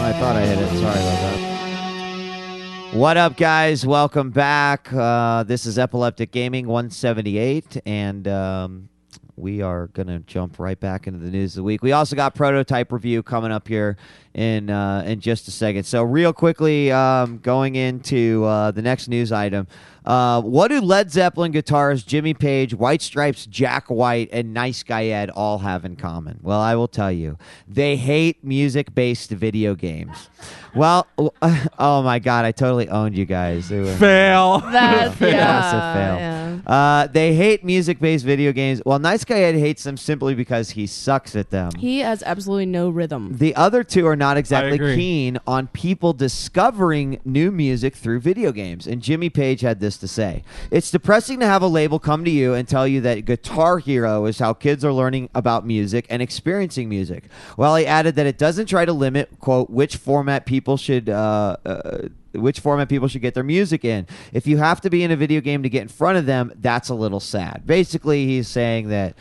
I thought I hit it. Sorry about that. What up, guys? Welcome back. This is Epileptic Gaming 178, and we are going to jump right back into the news of the week. We also got Prototype review coming up here in just a second. So real quickly, going into the next news item, what do Led Zeppelin guitarist Jimmy Page, White Stripes Jack White, and Nice Guy Ed all have in common? Well, I will tell you. They hate music-based video games. Well, oh my God, I totally owned you guys. Fail. That's massive fail. Yeah. They hate music-based video games. Well, Nice Guy Ed hates them simply because he sucks at them. He has absolutely no rhythm. The other two are not exactly agree. keen on people discovering new music through video games. And Jimmy Page had this to say: "It's depressing to have a label come to you and tell you that Guitar Hero is how kids are learning about music and experiencing music." Well, he added that it doesn't try to limit, quote, which format people should get their music in. If you have to be in a video game to get in front of them, that's a little sad. Basically, he's saying that,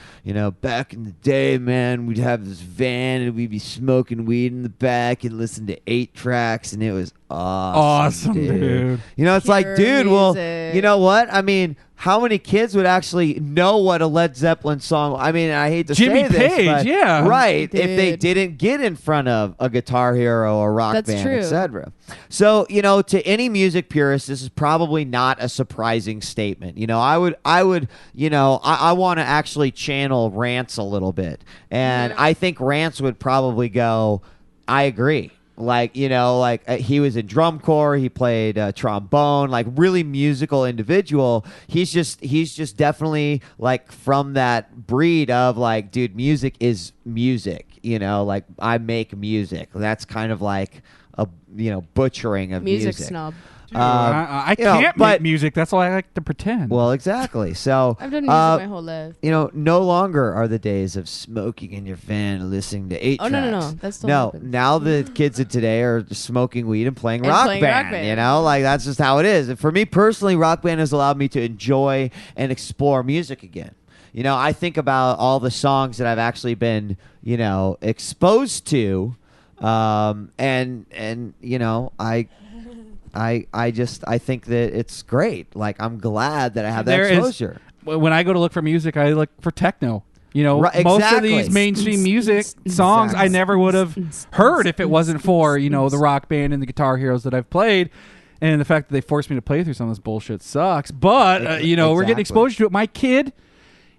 back in the day, man, we'd have this van and we'd be smoking weed in the back and listen to 8 tracks, and it was awesome, dude. It's like, dude, well, music. you know what? I mean, how many kids would actually know what a Led Zeppelin song? I mean, I hate to Jimmy say this, Page, but yeah. right. Dude. If they didn't get in front of a Guitar Hero or Rock That's Band, true. etc. So, to any music purist, this is probably not a surprising statement. I want to actually channel Rance a little bit, and I think Rance would probably go, "I agree." He was in drum corps, he played trombone, like really musical individual. He's just definitely like from that breed of like, dude, music is music, like I make music. That's kind of like a butchering of music. Snob. Dude, I can't make music. That's all I like to pretend. Well, exactly. So I've done music my whole life. no longer are the days of smoking in your van and listening to 8 Oh, tracks. no. That still happens. Now the kids of today are smoking weed and playing And Rock playing Band. Rock Band. Like that's just how it is. And for me personally, Rock Band has allowed me to enjoy and explore music again. I think about all the songs that I've actually been, exposed to, and I think that it's great. Like, I'm glad that I have that exposure. When I go to look for music, I look for techno. Right, most of exactly. these mainstream music songs I never would have heard if it wasn't for, the Rock Band and the Guitar Heroes that I've played. And the fact that they forced me to play through some of this bullshit sucks. But, we're getting exposure to it. My kid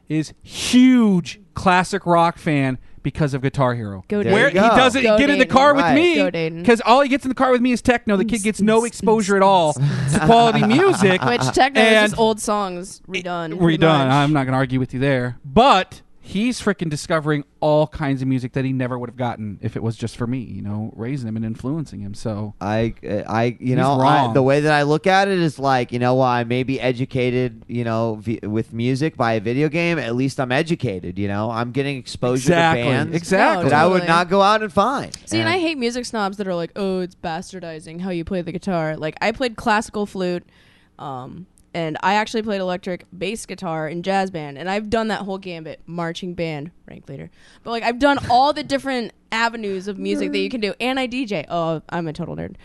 is huge classic rock fan because of Guitar Hero. Go Where Dayton. he doesn't Go get in the Dayton. car with Right. me Go Dayton. because all he gets in the car with me is techno. The kid gets no exposure at all to quality music. Which techno is And just old songs redone. pretty redone. much. I'm not going to argue with you there. But he's freaking discovering all kinds of music that he never would have gotten if it was just for me, raising him and influencing him. So the wrong. way that I look at it is like, while I may be educated, with music by a video game, at least I'm educated, I'm getting exposure to bands Exactly. that I would Totally. not go out and find. See, and I hate music snobs that are like, oh, it's bastardizing how you play the guitar. Like, I played classical flute, and I actually played electric bass guitar in jazz band, and I've done that whole gambit, marching band, rank leader. But, like, I've done all the different avenues of music that you can do, and I DJ. Oh, I'm a total nerd.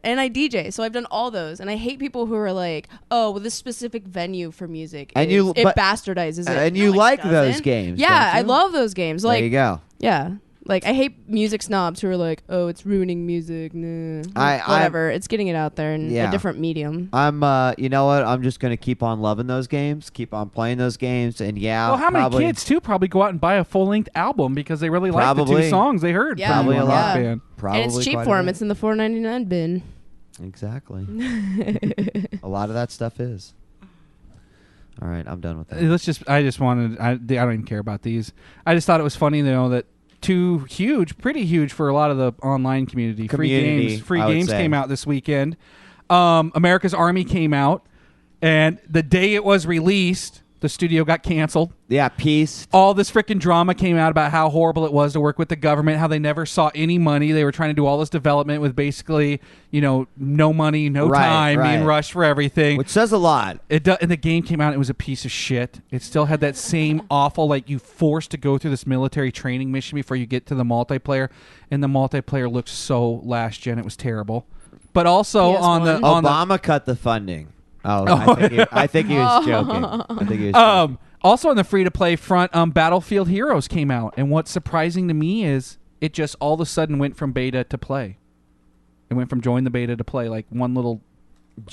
And I DJ, so I've done all those, and I hate people who are like, oh, well, this specific venue for music, And it bastardizes it. And you No, it like those doesn't. games, Yeah, don't you? I love those games. There Like, you go. yeah. Like, I hate music snobs who are like, oh, it's ruining music. Nah. Whatever. It's getting it out there in a different medium. I'm, you know what? I'm just going to keep on loving those games, keep on playing those games, and well, how many kids, too, probably go out and buy a full-length album because they really like the 2 songs they heard Yeah. from Probably a Rock lot. Band. Probably and it's cheap quite for a them. bit. It's in the $4.99 bin. Exactly. A lot of that stuff is. All right, I'm done with that. I don't even care about these. I just thought it was funny, that pretty huge for a lot of the online community. Free games came out this weekend. America's Army came out, and the day it was released, The studio got canceled. Yeah, peace. All this freaking drama came out about how horrible it was to work with the government, how they never saw any money. They were trying to do all this development with basically, no money, no time, being rushed for everything. Which says a lot. And the game came out, and it was a piece of shit. It still had that same awful, like, you forced to go through this military training mission before you get to the multiplayer, and the multiplayer looked so last gen. It was terrible. But also PS1. Obama cut the funding. I think he was joking. Also on the free-to-play front, Battlefield Heroes came out, and what's surprising to me is it just all of a sudden went from beta to play. It went from join the beta to play. Like one little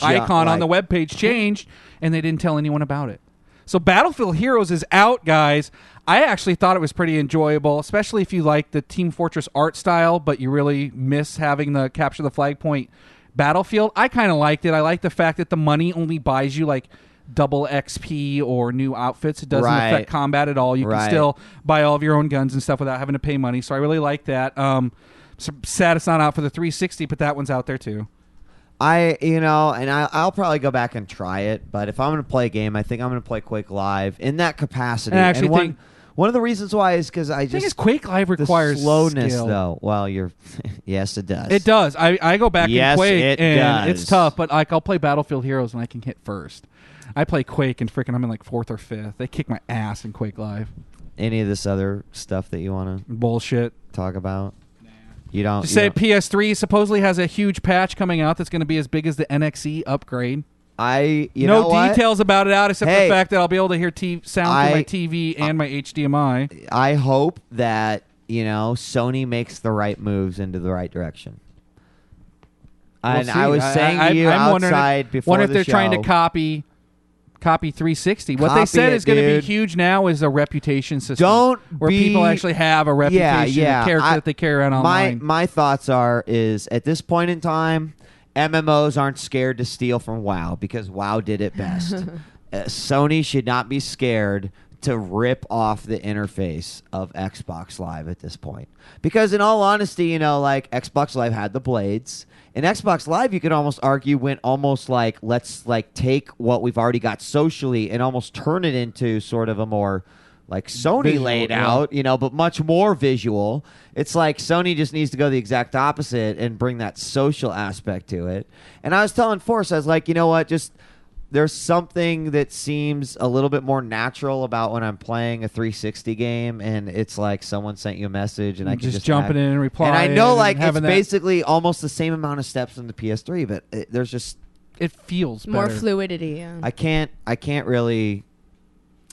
icon on the webpage changed, and they didn't tell anyone about it. So Battlefield Heroes is out, guys. I actually thought it was pretty enjoyable, especially if you like the Team Fortress art style, but you really miss having the capture the flag point Battlefield. I kind of liked it. I like the fact that the money only buys you like double XP or new outfits. It doesn't affect combat at all. You can still buy all of your own guns and stuff without having to pay money. So I really like that. Sad it's not out for the 360, but that one's out there too. I'll probably go back and try it. But if I'm going to play a game, I think I'm going to play Quake Live in that capacity. And I actually think one of the reasons why is because I just Quake Live requires slowness, skill. though. Well, yes, it does. It does. I go back and Quake, and does. it's tough. But like, I'll play Battlefield Heroes and I can hit first. I play Quake and freaking I'm in like 4th or 5th. They kick my ass in Quake Live. Any of this other stuff that you want to bullshit talk about? Nah. You don't. Just say PS3 supposedly has a huge patch coming out that's going to be as big as the NXE upgrade. No details about it out except for the fact that I'll be able to hear sound through my TV and my HDMI. I hope that Sony makes the right moves into the right direction. And I was saying to you outside before the show. Wonder if they're trying to copy 360. What they said is going to be huge now is a reputation system. Where people actually have a reputation, a character that they carry around online. My thoughts is at this point in time, MMOs aren't scared to steal from WoW because WoW did it best. Sony should not be scared to rip off the interface of Xbox Live at this point. Because in all honesty, like Xbox Live had the blades. And Xbox Live, you could almost argue, went almost like, let's like take what we've already got socially and almost turn it into sort of a more like Sony visual, laid out, but much more visual. It's like Sony just needs to go the exact opposite and bring that social aspect to it. And I was telling Force, I was like, you know what, just there's something that seems a little bit more natural about when I'm playing a 360 game, and it's like someone sent you a message, and I can just jumping in and replying. And I know, like, it's basically almost the same amount of steps in the PS3, but there's just it feels more better. fluidity. Yeah. I can't really.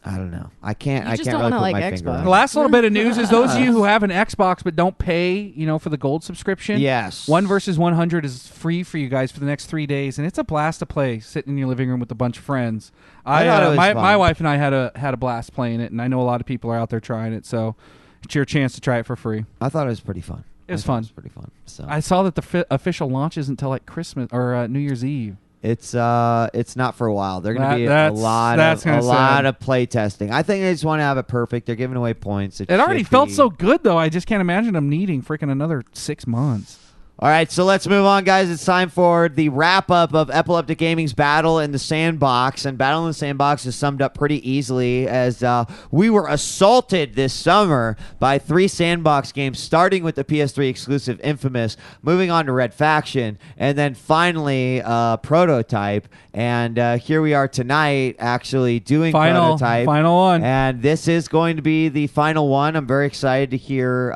I don't know. I can't really put like my Xbox. finger on it. The last little bit of news is those of you who have an Xbox but don't pay, for the gold subscription. Yes. 1 vs. 100 is free for you guys for the next 3 days, and it's a blast to play sitting in your living room with a bunch of friends. My wife and I had a blast playing it, and I know a lot of people are out there trying it, so it's your chance to try it for free. I thought it was pretty fun. It was fun. It was pretty fun. So I saw that the official launch isn't until like Christmas or New Year's Eve. It's not for a while. They're going to be a lot of play testing. I think they just want to have it perfect. They're giving away points. It already felt so good, though. I just can't imagine them needing freaking another 6 months. All right, so let's move on, guys. It's time for the wrap-up of Epileptic Gaming's Battle in the Sandbox. And Battle in the Sandbox is summed up pretty easily as we were assaulted this summer by 3 Sandbox games, starting with the PS3 exclusive Infamous, moving on to Red Faction, and then finally Prototype. And here we are tonight actually doing Prototype. Final one. And this is going to be the final one. I'm very excited to hear,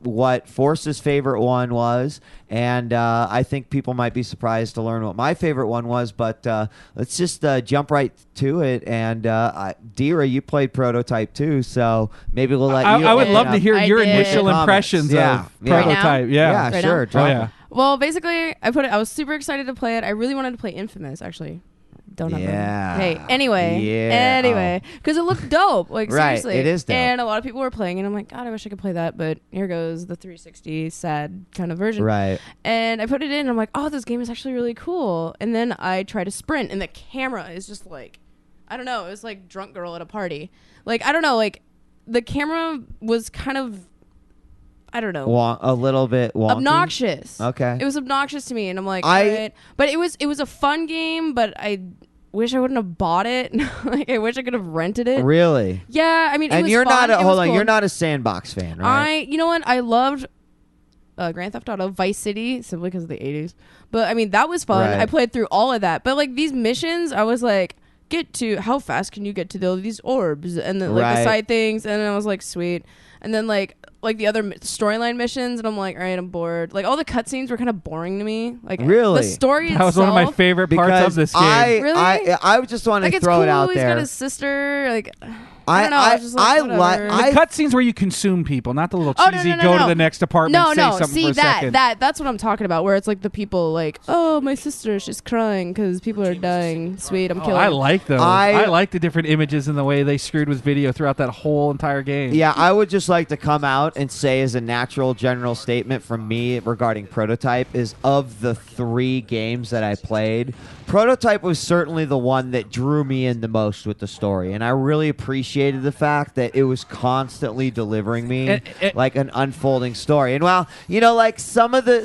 what Force's favorite one was, and I think people might be surprised to learn what my favorite one was, but let's just jump right to it. And Dira, you played Prototype too, so maybe we'll let you. I would love to hear your initial impressions of Prototype. Yeah, right sure. Well, basically, I was super excited to play it. I really wanted to play Infamous, actually. Don't have Hey, anyway, because it looked dope. Like, seriously. It is dope. And a lot of people were playing, and I'm like, God, I wish I could play that, but here goes the 360 sad kind of version. Right. And I put it in, and I'm like, oh, this game is actually really cool. And then I try to sprint, and the camera is just like, I don't know, it was like drunk girl at a party. Like, I don't know, like, the camera was kind of, I don't know, a little bit wonky. Obnoxious. Okay. It was obnoxious to me, and I'm like, all right. But it was a fun game, but wish I wouldn't have bought it. Like, I wish I could have rented it. Really? Yeah, I mean, it And was you're fun. not. It Hold was on. cool. You're not a sandbox fan, right? You know what? I loved Grand Theft Auto Vice City simply because of the 80s. But I mean, that was fun. Right. I played through all of that. But like these missions, I was like, how fast can you get to these orbs and then like the side things? And I was like, sweet. And then like the other storyline missions, and I'm like, all right, I'm bored. Like all the cutscenes were kind of boring to me. Like really, the story that was one of my favorite parts of this game. Really? I just want to like, throw cool. it out He's there. got his sister. Like I don't know. I was just I like, like whatever. The cutscenes where you consume people, not the little cheesy go to the next apartment, say something see for a that second. that's what I'm talking about. Where it's like the people like, oh, my sister, she's crying because people are dying. Sweet, I'm killing. I like those. I like the different images and the way they screwed with video throughout that whole entire game. Yeah, I would just like to come out and say as a natural general statement from me regarding Prototype is of the 3 games that I played, Prototype was certainly the one that drew me in the most with the story, and I really appreciated the fact that it was constantly delivering me like an unfolding story. And well, you know, like some of the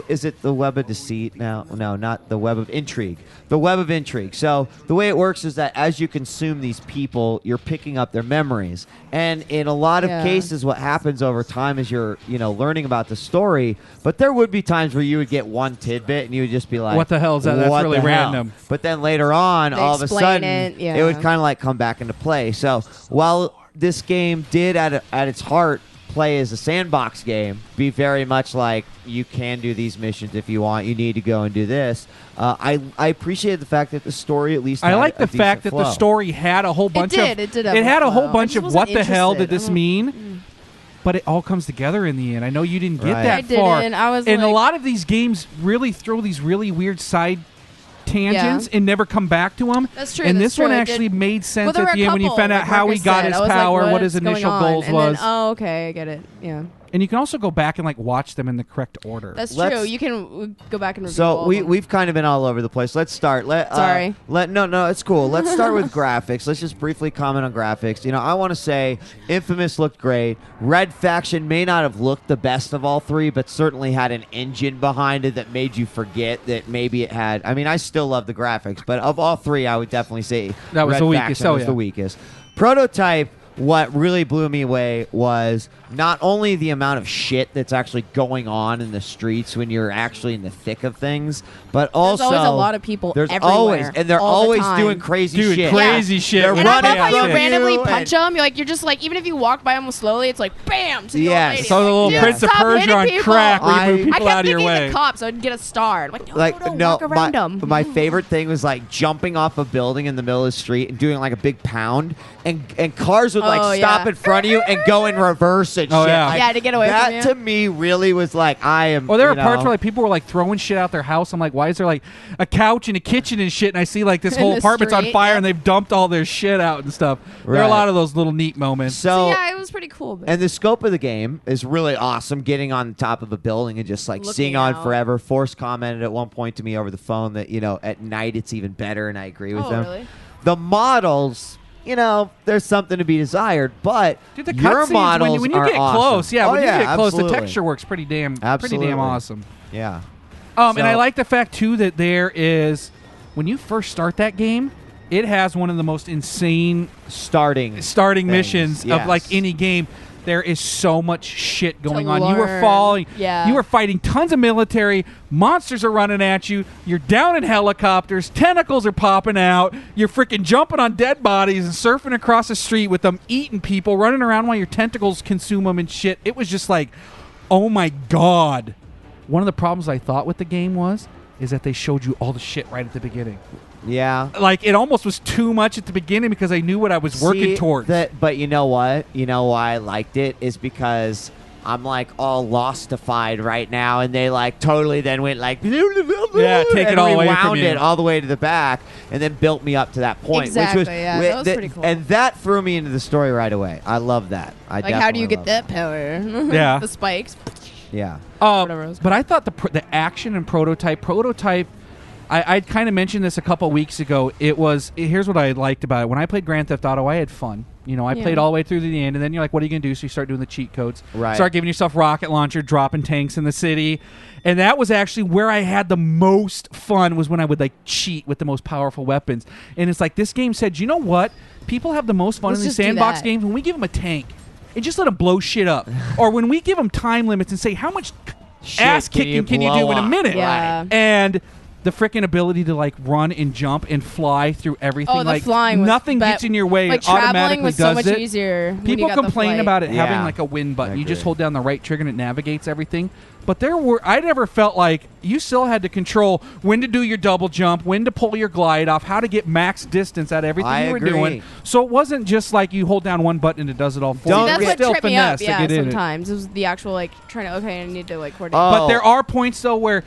is it the Web of Deceit now? No, not the Web of Intrigue. The Web of Intrigue. So the way it works is that as you consume these people, you're picking up their memories. And in a lot of cases, what happens over time is you're, learning about the story. But there would be times where you would get one tidbit and you would just be like, what the hell is that? That's really random. But then later on, all of a sudden, it would kind of like come back into play. So while this game did at its heart play as a sandbox game, be very much like you can do these missions if you want. You need to go and do this. I appreciated the fact that the story at least. I like the decent fact that flow. the story had a whole bunch It did have had a whole flow. bunch I of just what wasn't the hell did interested. this mean. But it all comes together in the end. I know you didn't get that I far. didn't. I was and a like- lot of these games really throw these really weird side tangents and never come back to them. That's true. And that's this one true. actually made sense there at were the a end when you couple, found out like how he Marcus got said. his I was like, power, what his what's going initial on? goals And was. then, oh, okay, I get it. Yeah. And you can also go back and like watch them in the correct order. That's Let's- true. You can go back and review So all of them. we've kind of been all over the place. Let's start. Sorry. No, it's cool. Let's start with graphics. Let's just briefly comment on graphics. I want to say Infamous looked great. Red Faction may not have looked the best of all 3, but certainly had an engine behind it that made you forget that maybe it had. I mean, I still love the graphics, but of all 3, I would definitely say That was Red the weakest. Faction Oh, was yeah. the weakest. Prototype. What really blew me away was not only the amount of shit that's actually going on in the streets when you're actually in the thick of things, but also There's always a lot of people there's everywhere, always, and they're all the always time. doing crazy Dude, shit. crazy shit. They're And I love running how you from randomly you punch and- them. You're just like, even if you walk by them slowly, it's like, bam, to the Yes. old lady. So the little Dude, Prince of stop Persia hitting on people. crack where you move I people I kept out of your thinking way. the cops, I would get a star. Like, no, walk around them. my favorite thing was like jumping off a building in the middle of the street and doing like a big pound, and cars would like Oh, stop yeah. in front of you and go in reverse and Oh, shit. yeah. Like, Yeah, to get away that from you. to me really was like I am. Or there were you parts know, where like people were like throwing shit out their house. I'm like, why is there like a couch and a kitchen and shit? And I see like this In whole the apartment's on street, fire yep. and they've dumped all their shit out and stuff. There are a Right. lot of those little neat moments. So so. yeah, it was pretty cool. But And the scope of the game is really awesome. Getting on top of a building and just like Looking seeing on out. forever. Force commented at one point to me over the phone that at night it's even better, and I agree with Oh, him. really? The models, there's something to be desired, but Dude, the your cutscenes models when you are get awesome. close, yeah, Oh, when you get close, absolutely. the texture works pretty damn Absolutely. awesome. Yeah. And I So- like the fact too that there is when you first start that game, it has one of the most insane Starting things, missions yes. of like any game. There is so much shit going To on. You are learn. falling. Yeah. You are fighting tons of military. Monsters are running at you. You're down in helicopters. Tentacles are popping out. You're freaking jumping on dead bodies and surfing across the street with them eating people, running around while your tentacles consume them and shit. It was just like, oh my God. One of the problems I thought with the game is that they showed you all the shit right at the beginning. Yeah. Like, it almost was too much at the beginning because I knew what I was working See, towards. But you know what? You know why I liked it is because I'm like all lostified right now, and they like totally then went like take and it all away from rewound you. it all the way to the back, and then built me up to that point. Exactly, which was, yeah, that was pretty cool. And that threw me into the story right away. I love that. like, how do you get that power? Yeah. The spikes. Yeah. Whatever it was But I thought the action and prototype, I'd kind of mentioned this a couple weeks ago. Here's what I liked about it. When I played Grand Theft Auto, I had fun I Yeah. played all the way through to the end, and then you're like, what are you going to do? So you start doing the cheat codes. Right. Start giving yourself rocket launcher, dropping tanks in the city. And that was actually where I had the most fun, was when I would cheat with the most powerful weapons. And it's like, this game said, you know what? People have the most fun Let's in these just do sandbox that. games when we give them a tank and just let them blow shit up. Or when we give them time limits and say, how much ass kicking can you do blow in a up? minute? Yeah. And the freaking ability to run and jump and fly through everything. Oh, the flying was nothing gets in your way. It traveling automatically was does so much it. easier. when People you got the complain flight. about it Yeah. having a win button. I You just agree. hold down the right trigger and it navigates everything. But I never felt like you still had to control when to do your double jump, when to pull your glide off, how to get max distance out of everything I you were agree. doing. So it wasn't just like you hold down one button and it does it all for Don't you. That's There's what still tripped me up. finesse to Yeah, get in it. sometimes it was the actual trying to. Okay, I need to coordinate. Oh. But there are points though where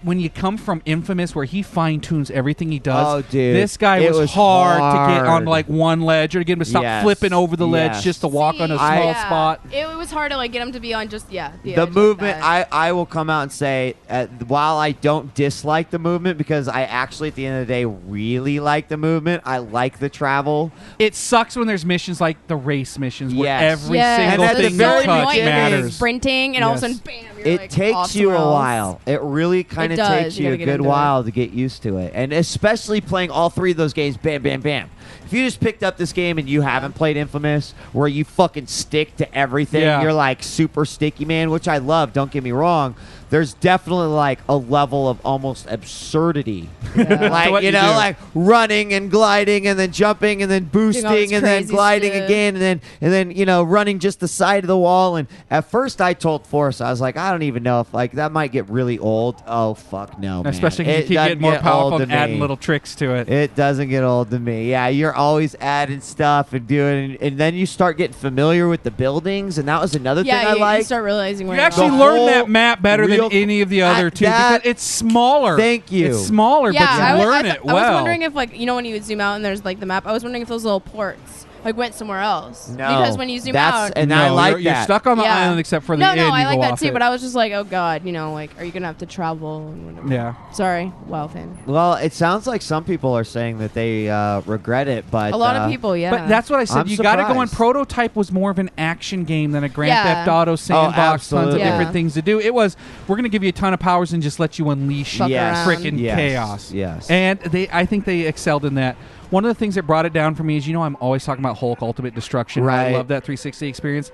when you come from Infamous, where he fine tunes everything he does. Oh, dude. This guy It was was hard to get on hard. one ledge, or to get him to stop Yes. flipping over the ledge Yes. just to walk on a See, small yeah. spot. It was hard to get him to be on just the The edge like movement, that. I will come out and say, while I don't dislike the movement, because I actually, at the end of the day, really like the movement, I like the travel. It sucks when there's missions like the race missions where Yes. every Yeah, single And at the thing you very touch beginning, matters. sprinting, and all of a Yes. sudden, bam! You're It takes off you a somewhere else. while. It really kind It of does. takes You you a gotta get good into while to get used to it. And especially playing all three of those games, bam, bam, bam. If you just picked up this game and you haven't played Infamous, where you fucking stick to everything, Yeah. you're super sticky, man, which I love, don't get me wrong. There's definitely a level of almost absurdity. Yeah. To what you do. Running and gliding and then jumping and then Doing all this boosting and then crazy gliding shit. again and then running just the side of the wall. And at first I told Forrest, I was like, I don't even know if that might get really old. Oh fuck no, man. Especially It if you keep doesn't getting more get powerful old and to adding me. little tricks to it. It doesn't get old to me. Yeah, you're always adding stuff and doing, and then you start getting familiar with the buildings, and that was another thing I Yeah, you liked. start realizing where You you're actually going. learn whole that map better than real- any of the other two that- because it's smaller. Thank you. It's smaller, Yeah, but I you was, learn it well. I was wondering if when you would zoom out and there's the map, I was wondering if those little ports went somewhere else. No, Because when you zoom out, and no, I like you're that. stuck on the Yeah. island except for the no, end. no, I you like go that off too. it. But I was just like, oh god, are you gonna have to travel and whatever? Yeah. Sorry, WoW fan. Well, it sounds like some people are saying that they regret it, but A lot of people, yeah. But that's what I said. I'm You got to go in. surprised. Prototype was more of an action game than a Grand Yeah. Theft Auto sandbox. Tons of absolutely. different Yeah. things to do. It was, we're going to give you a ton of powers and just let you unleash Fuck Yes. around. freaking Yes. chaos. Yes. And I think they excelled in that. One of the things that brought it down for me is, I'm always talking about Hulk Ultimate Destruction. Right. I love that 360 experience.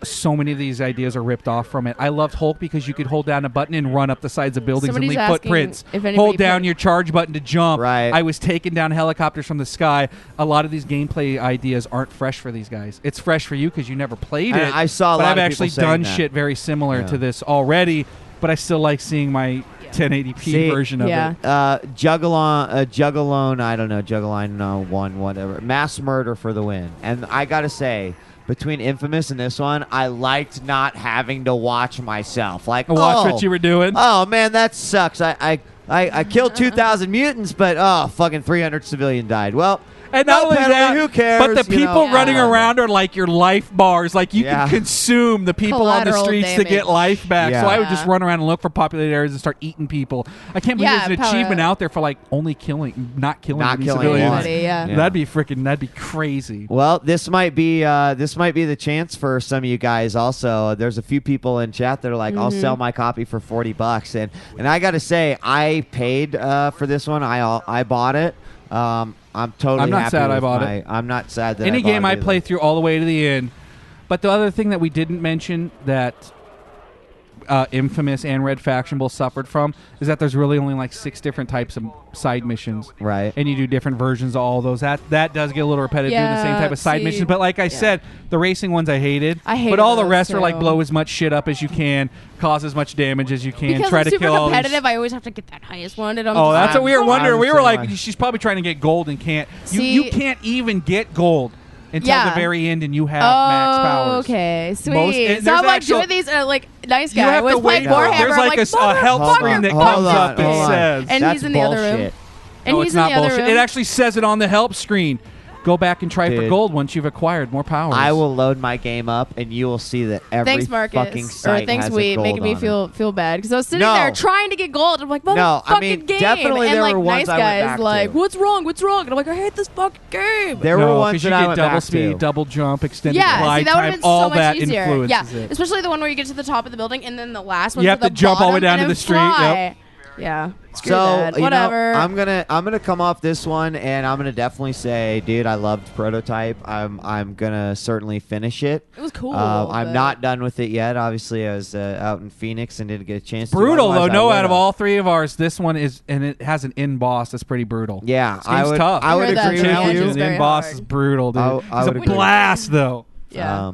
So many of these ideas are ripped off from it. I loved Hulk because you could hold down a button and run up the sides of buildings Somebody's and leave asking footprints. if anybody Hold down played- your charge button to jump. Right. I was taking down helicopters from the sky. A lot of these gameplay ideas aren't fresh for these guys. It's fresh for you because you never played And it. I saw a but lot I've of actually people saying done that. shit very similar Yeah. to this already, but I still like seeing my 1080p See, version of yeah. it. Juggalone, I don't know, Juggaline 1, whatever. Mass murder for the win. And I gotta say, between Infamous and this one, I liked not having to watch myself. Watch oh, what you were doing. Oh man, that sucks. I killed 2,000 mutants, but fucking 300 civilian died. Well, And not no only penalty, that, who cares? but the you people know? running Yeah. around are like your life bars. Like you Yeah. can consume the people on the Collateral streets to get damage. life back. Yeah. So I would just Yeah. run around and look for populated areas and start eating people. I can't believe Yeah, there's an power achievement up. out there for only not killing Not any killing civilians. one. Anybody, yeah. Yeah. That'd be crazy. Well, this might be the chance for some of you guys. Also, there's a few people in chat that are like, "I'll sell my copy for $40," and I got to say, I paid for this one. I bought it. I'm totally. I'm not happy sad I with bought my- it. I'm not sad that Any I bought game it I either. play through all the way to the end. But the other thing that we didn't mention that Infamous and Red Faction both suffered from is that there's really only 6 different types of side missions. Right. And you do different versions of all those. That does get a little repetitive doing the same Yeah, type of side see, missions. But like I said, the racing ones I hated. I hated But all the those rest are too. blow as much shit up as you can, cause as much damage as you can, Because try I'm to super kill all these. competitive, I always have to get that highest one. And I'm Oh, just that's what we were I'm wondering. We the were same like, way. she's probably trying to get gold and can't. See- you can't even get gold until Yeah. the very end, and you have max powers. Okay, sweet. and So I'm there's actual- doing these nice You guy. I have was to playing wait. Warhammer. There's I'm like a health "Motherfucker, screen that fuck comes this up and bitch." says. And That's he's in the other room. bullshit. And No, he's it's in not the other bullshit. room. It actually says it on the help screen. Go back and try for Dude. gold once you've acquired more powers. I will load my game up, and you will see that every Thanks, Marcus. fucking site Thanks, has Wheat, a gold making me on it. feel bad because I was sitting No. there trying to get gold. I'm like, No, motherfucking I mean, game. definitely and there like were ones nice I went guys back like, to. what's wrong? What's wrong? And I'm like, I hate this fucking game. There were No, ones 'cause you that I get went double back speed, to. double jump, extended Yeah, glide see, that would have time, been so all much that easier. influences Yeah, it. especially the one where you get to the top of the building and then the last one. You have to jump all the way down to the street, yep. Yeah. Screw So that. you know, Whatever. I'm gonna come off this one, and I'm gonna definitely say, dude, I loved Prototype. I'm gonna certainly finish it. It was cool. I'm but- not done with it yet. Obviously, I was out in Phoenix and didn't get a chance. Brutal to. though. Otherwise, I No, out would've. of all three of ours, this one is, and it has an in boss that's pretty brutal. Yeah, This I game's would. tough. I would heard that agree too. with Challenge you. is The very in boss hard. is brutal, dude. I It's would a agree. blast though. Yeah.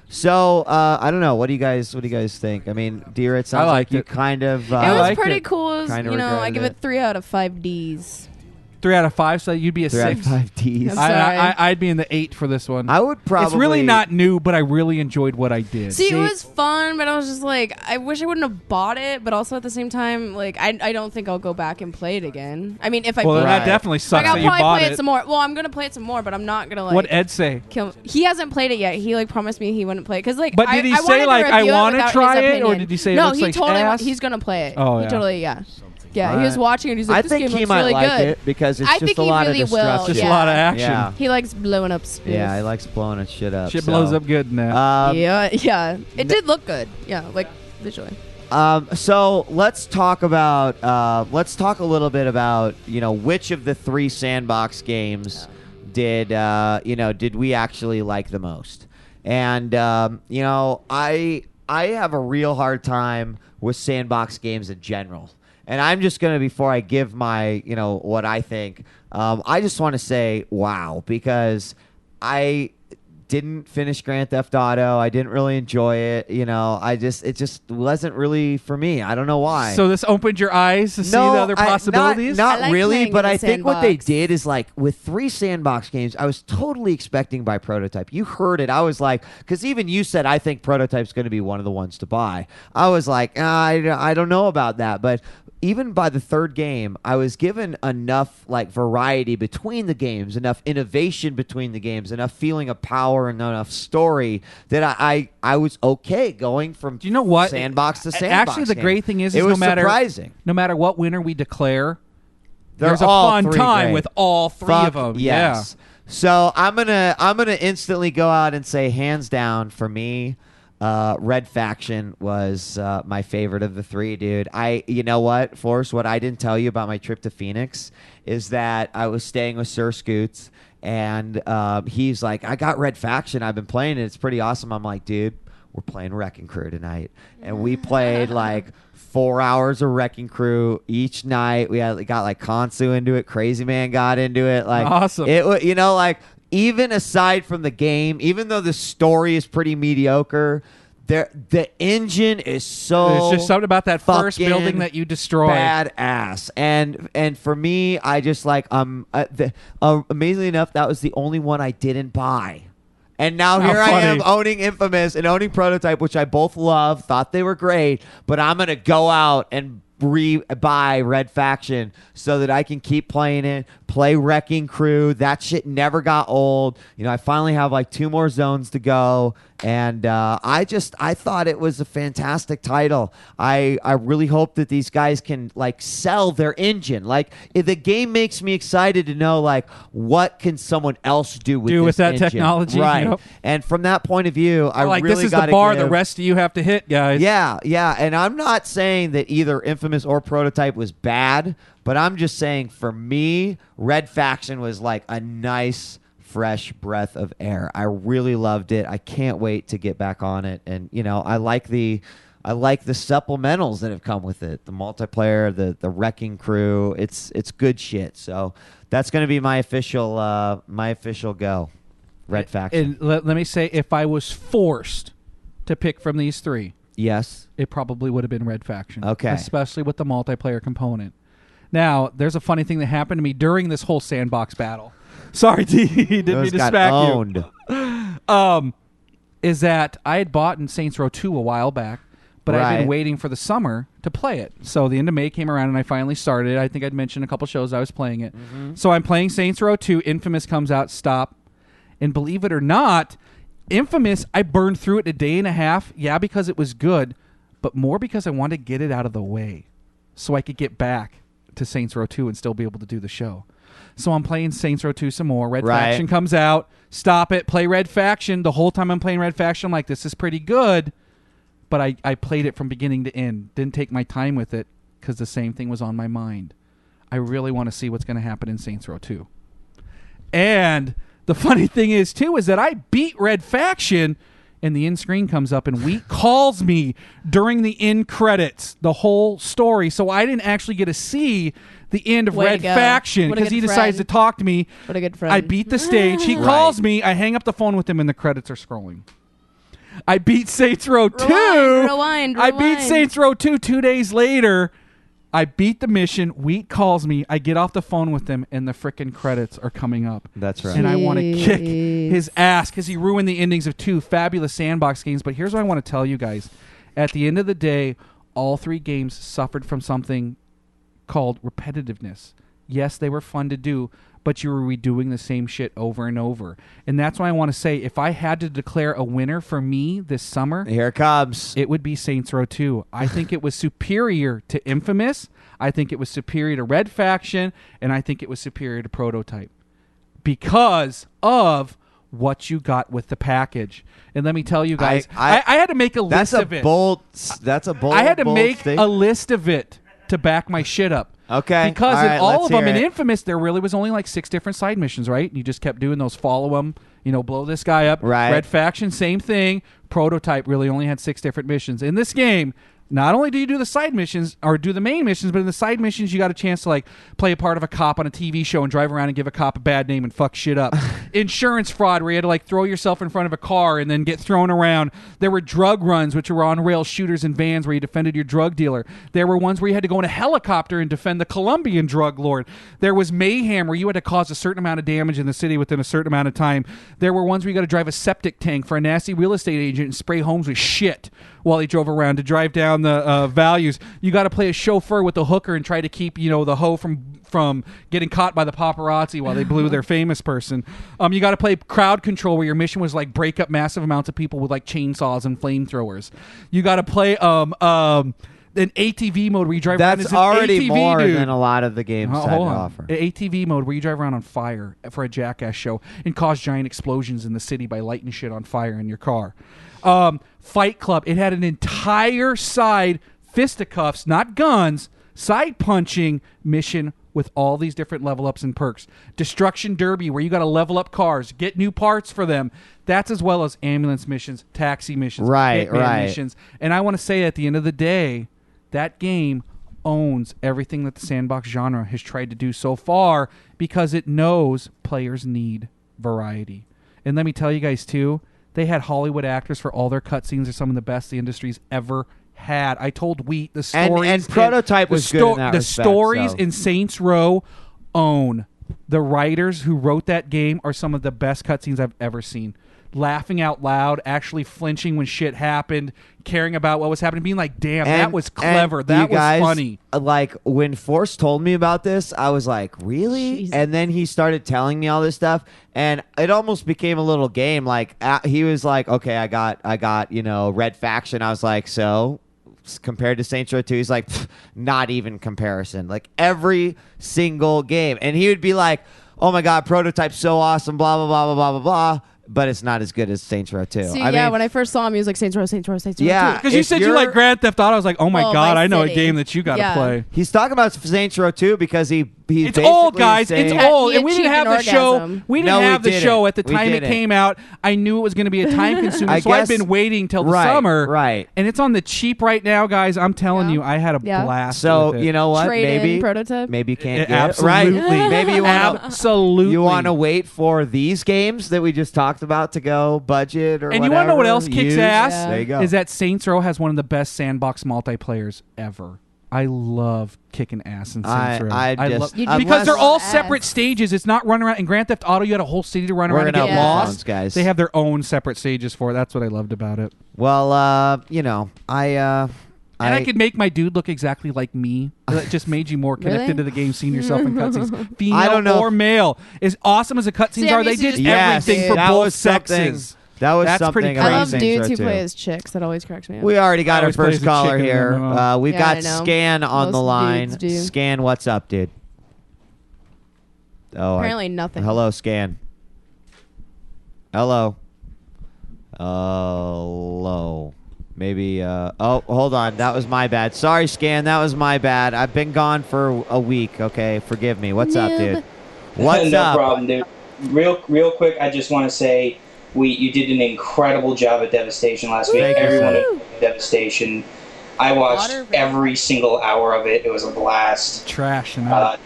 So I don't know. What do you guys think? I mean, dear, it sounds like liked you it. kind of. It I was liked pretty it. cool. It was, Kinda you know, I regretted give it. it 3 out of 5 Ds. 3 out of 5, so you'd be a 3 out of 6. 5 Ds. I'm sorry. I'd be in the 8 for this one. I would probably. It's really not new, but I really enjoyed what I did. See, it was fun, but I was just like, I wish I wouldn't have bought it. But also at the same time, like, I don't think I'll go back and play it again. I mean, if I well, play Right. that definitely like, sucks I'll that you probably bought play it. it some more. Well, I'm gonna play it some more, but I'm not gonna like. What Ed say? Kill. He hasn't played it yet. He like promised me he wouldn't play it because like. But did he I say, wanted to like, I review wanna without try his it, or opinion. did he say it no? looks He like totally ass? he's gonna play it. Oh, he yeah. totally yeah. He was Alright. watching and he's like, I this think game he looks might really like good. it because it's I just think a he lot really of will, destruction. Just yeah. a lot of action. Yeah. He likes blowing up stuff. Yeah, he likes blowing its shit up. Shit so. blows up good in that. Yeah. It did look good. Yeah, like visually. So let's talk about. Let's talk a little bit about which of the 3 sandbox games did we actually like the most? And I have a real hard time with sandbox games in general. And I'm just gonna, before I give my what I think, I just want to say wow, because I didn't finish Grand Theft Auto. I didn't really enjoy it. It just wasn't really for me. I don't know why. So this opened your eyes to see the other possibilities? Not I like really, playing but in the I think what they sandbox. did is like with 3 sandbox games, I was totally expecting by Prototype. You heard it. I was like, because even you said, I think Prototype's going to be one of the ones to buy. I was like, I don't know about that. But even by the 3rd game, I was given enough like variety between the games, enough innovation between the games, enough feeling of power and enough story that I was okay going from Do you know what? sandbox to sandbox. Actually, the game. great thing is it was no matter surprising. no matter what winner we declare, They're there's a all fun 3 time great. with all 3 Fuck of them. yes. So I'm gonna instantly go out and say, hands down for me, Red Faction was my favorite of the 3, dude. You know what, Forrest? What I didn't tell you about my trip to Phoenix is that I was staying with Sir Scoots, and he's like, I got Red Faction. I've been playing it. It's pretty awesome. I'm like, dude, we're playing Wrecking Crew tonight, and we played like 4 hours of Wrecking Crew each night. We got like Konsu into it. Crazy Man got into it. Like Awesome. It like. Even aside from the game, even though the story is pretty mediocre, the engine is so There's just something about that first fucking building that you destroyed. badass. And for me, I just like amazingly enough, that was the only one I didn't buy. And now How here I am funny. owning Infamous and owning Prototype, which I both love, thought they were great, but I'm gonna go out and buy Red Faction so that I can keep playing it, play Wrecking Crew. That shit never got old. I finally have like 2 more zones to go, and I thought it was a fantastic title. I really hope that these guys can like sell their engine. Like if the game makes me excited to know like what can someone else do with this that engine. technology, right? yep. And from that point of view, I like really this is gotta the bar give, the rest of you have to hit, guys. yeah, and I'm not saying that either Infamous or Prototype was bad, but I'm just saying for me, Red Faction was like a nice, fresh breath of air. I really loved it. I can't wait to get back on it, and I like the supplementals that have come with it, the multiplayer, the Wrecking Crew. It's good shit. So that's going to be my official go. Red Faction. And let me say, if I was forced to pick from these 3, Yes. it probably would have been Red Faction. Okay. Especially with the multiplayer component. Now, there's a funny thing that happened to me during this whole sandbox battle. Sorry, D. Didn't mean to got smack owned. you. Is that I had bought in Saints Row 2 a while back, but I've Right. been waiting for the summer to play it. So the end of May came around and I finally started. I think I'd mentioned a couple shows I was playing it. Mm-hmm. So I'm playing Saints Row 2. Infamous comes out. Stop. And believe it or not, Infamous, I burned through it in a day and a half. Yeah, because it was good, but more because I wanted to get it out of the way so I could get back to Saints Row 2 and still be able to do the show. So I'm playing Saints Row 2 some more. Red Faction comes out. Stop it. Play Red Faction. The whole time I'm playing Red Faction, I'm like, this is pretty good. But I played it from beginning to end. Didn't take my time with it because the same thing was on my mind. I really want to see what's going to happen in Saints Row 2. And the funny thing is, too, is that I beat Red Faction, and the end screen comes up, and Wheat calls me during the end credits, the whole story. So I didn't actually get to see the end of Red Faction because he decides to talk to me. What a good friend. I beat the stage. He calls me. I hang up the phone with him, and the credits are scrolling. I beat Saints Row 2. Rewind. I beat Saints Row 2 2 days later. I beat the mission. Wheat calls me. I get off the phone with him, and the frickin' credits are coming up. That's right. And I want to kick his ass because he ruined the endings of 2 fabulous sandbox games. But here's what I want to tell you guys. At the end of the day, all 3 games suffered from something called repetitiveness. Yes, they were fun to do, but you were redoing the same shit over and over. And that's why I want to say, if I had to declare a winner for me this summer, here it comes. It would be Saints Row 2. I think it was superior to Infamous. I think it was superior to Red Faction. And I think it was superior to Prototype because of what you got with the package. And let me tell you guys, I had to make a list of it. That's a bold. I had to make a list of it to back my shit up. Okay. Because in all of them, in Infamous, there really was only like 6 different side missions, right? And you just kept doing those, follow them, blow this guy up. Right. Red Faction, same thing. Prototype really only had 6 different missions. In this game, not only do you do the side missions or do the main missions, but in the side missions, you got a chance to like play a part of a cop on a TV show and drive around and give a cop a bad name and fuck shit up. Insurance fraud, where you had to like throw yourself in front of a car and then get thrown around. There were drug runs, which were on-rail shooters in vans where you defended your drug dealer. There were ones where you had to go in a helicopter and defend the Colombian drug lord. There was mayhem where you had to cause a certain amount of damage in the city within a certain amount of time. There were ones where you got to drive a septic tank for a nasty real estate agent and spray homes with shit while he drove around to drive down the values. You got to play a chauffeur with a hooker and try to keep the hoe from getting caught by the paparazzi while they blew their famous person. You got to play crowd control, where your mission was like break up massive amounts of people with like chainsaws and flamethrowers. You got to play an ATV mode where you drive around. That's already ATV more dude. than a lot of the games had to offer. An ATV mode where you drive around on fire for a Jackass show and cause giant explosions in the city by lighting shit on fire in your car. Fight Club, it had an entire side fisticuffs, not guns, side punching mission with all these different level ups and perks. Destruction Derby, where you got to level up cars, get new parts for them. That's as well as ambulance missions, taxi missions, hitman missions. And I want to say, at the end of the day, that game owns everything that the sandbox genre has tried to do so far because it knows players need variety. And let me tell you guys, too, they had Hollywood actors for all their cutscenes. Are some of the best the industry's ever had. I told Wheat the stories and Prototype was good in that respect, stories in Saints Row own. The writers who wrote that game are some of the best cutscenes I've ever seen. Laughing out loud, actually flinching when shit happened, caring about what was happening, being like, damn, that was clever. That was funny. Like, when Force told me about this, I was like, really? Jeez. And then he started telling me all this stuff, and it almost became a little game. Like, he was like, okay, I got Red Faction. I was like, so compared to Saints Row 2, he's like, not even comparison. Like, every single game. And he would be like, oh my God, Prototype's so awesome, blah, blah, blah, blah, blah, blah. But it's not as good as Saints Row 2. See, when I first saw him, he was like, Saints Row 2. Yeah. Because you said you like Grand Theft Auto. I was like, oh my God, I know a game that you got to play. He's talking about Saints Row 2 because it's old, guys. It's old. And we didn't have the show. We didn't have the show at the time it came out. I knew it was going to be a time consumer, so I've been waiting till the summer. Right. And it's on the cheap right now, guys. I'm telling you, I had a blast. So, with it. you know what? Maybe Prototype. Maybe you can't get absolutely. it. Right. Maybe you want absolutely. You want to wait for these games that we just talked about to go budget or and whatever. You want to know what else kicks ass? Yeah. There you go. Is that Saints Row has one of the best sandbox multiplayers ever. I love kicking ass in Saints Row. Because they're all separate stages. It's not running around. In Grand Theft Auto, you had a whole city to run around and get lost. Phones, guys. They have their own separate stages for it. That's what I loved about it. Well, I And I could make my dude look exactly like me. That just made you more connected to the game, seeing yourself in cutscenes. Female or male. As awesome as the cutscenes are, they did everything for both sexes. That's pretty crazy. I love dudes who play as chicks. That always cracks me up. We already got our first caller here. We've got Scan on the line. Dudes Scan, what's up, dude? Oh, apparently nothing. Hello, Scan. Hello. Hello. Maybe, oh, hold on. That was my bad. Sorry, Scan. That was my bad. I've been gone for a week. Okay, forgive me. What's up, dude? What's up? No problem, dude. Real quick, I just want to say you did an incredible job at Devastation last week. Everyone at Devastation. I watched every single hour of it. It was a blast. Trash.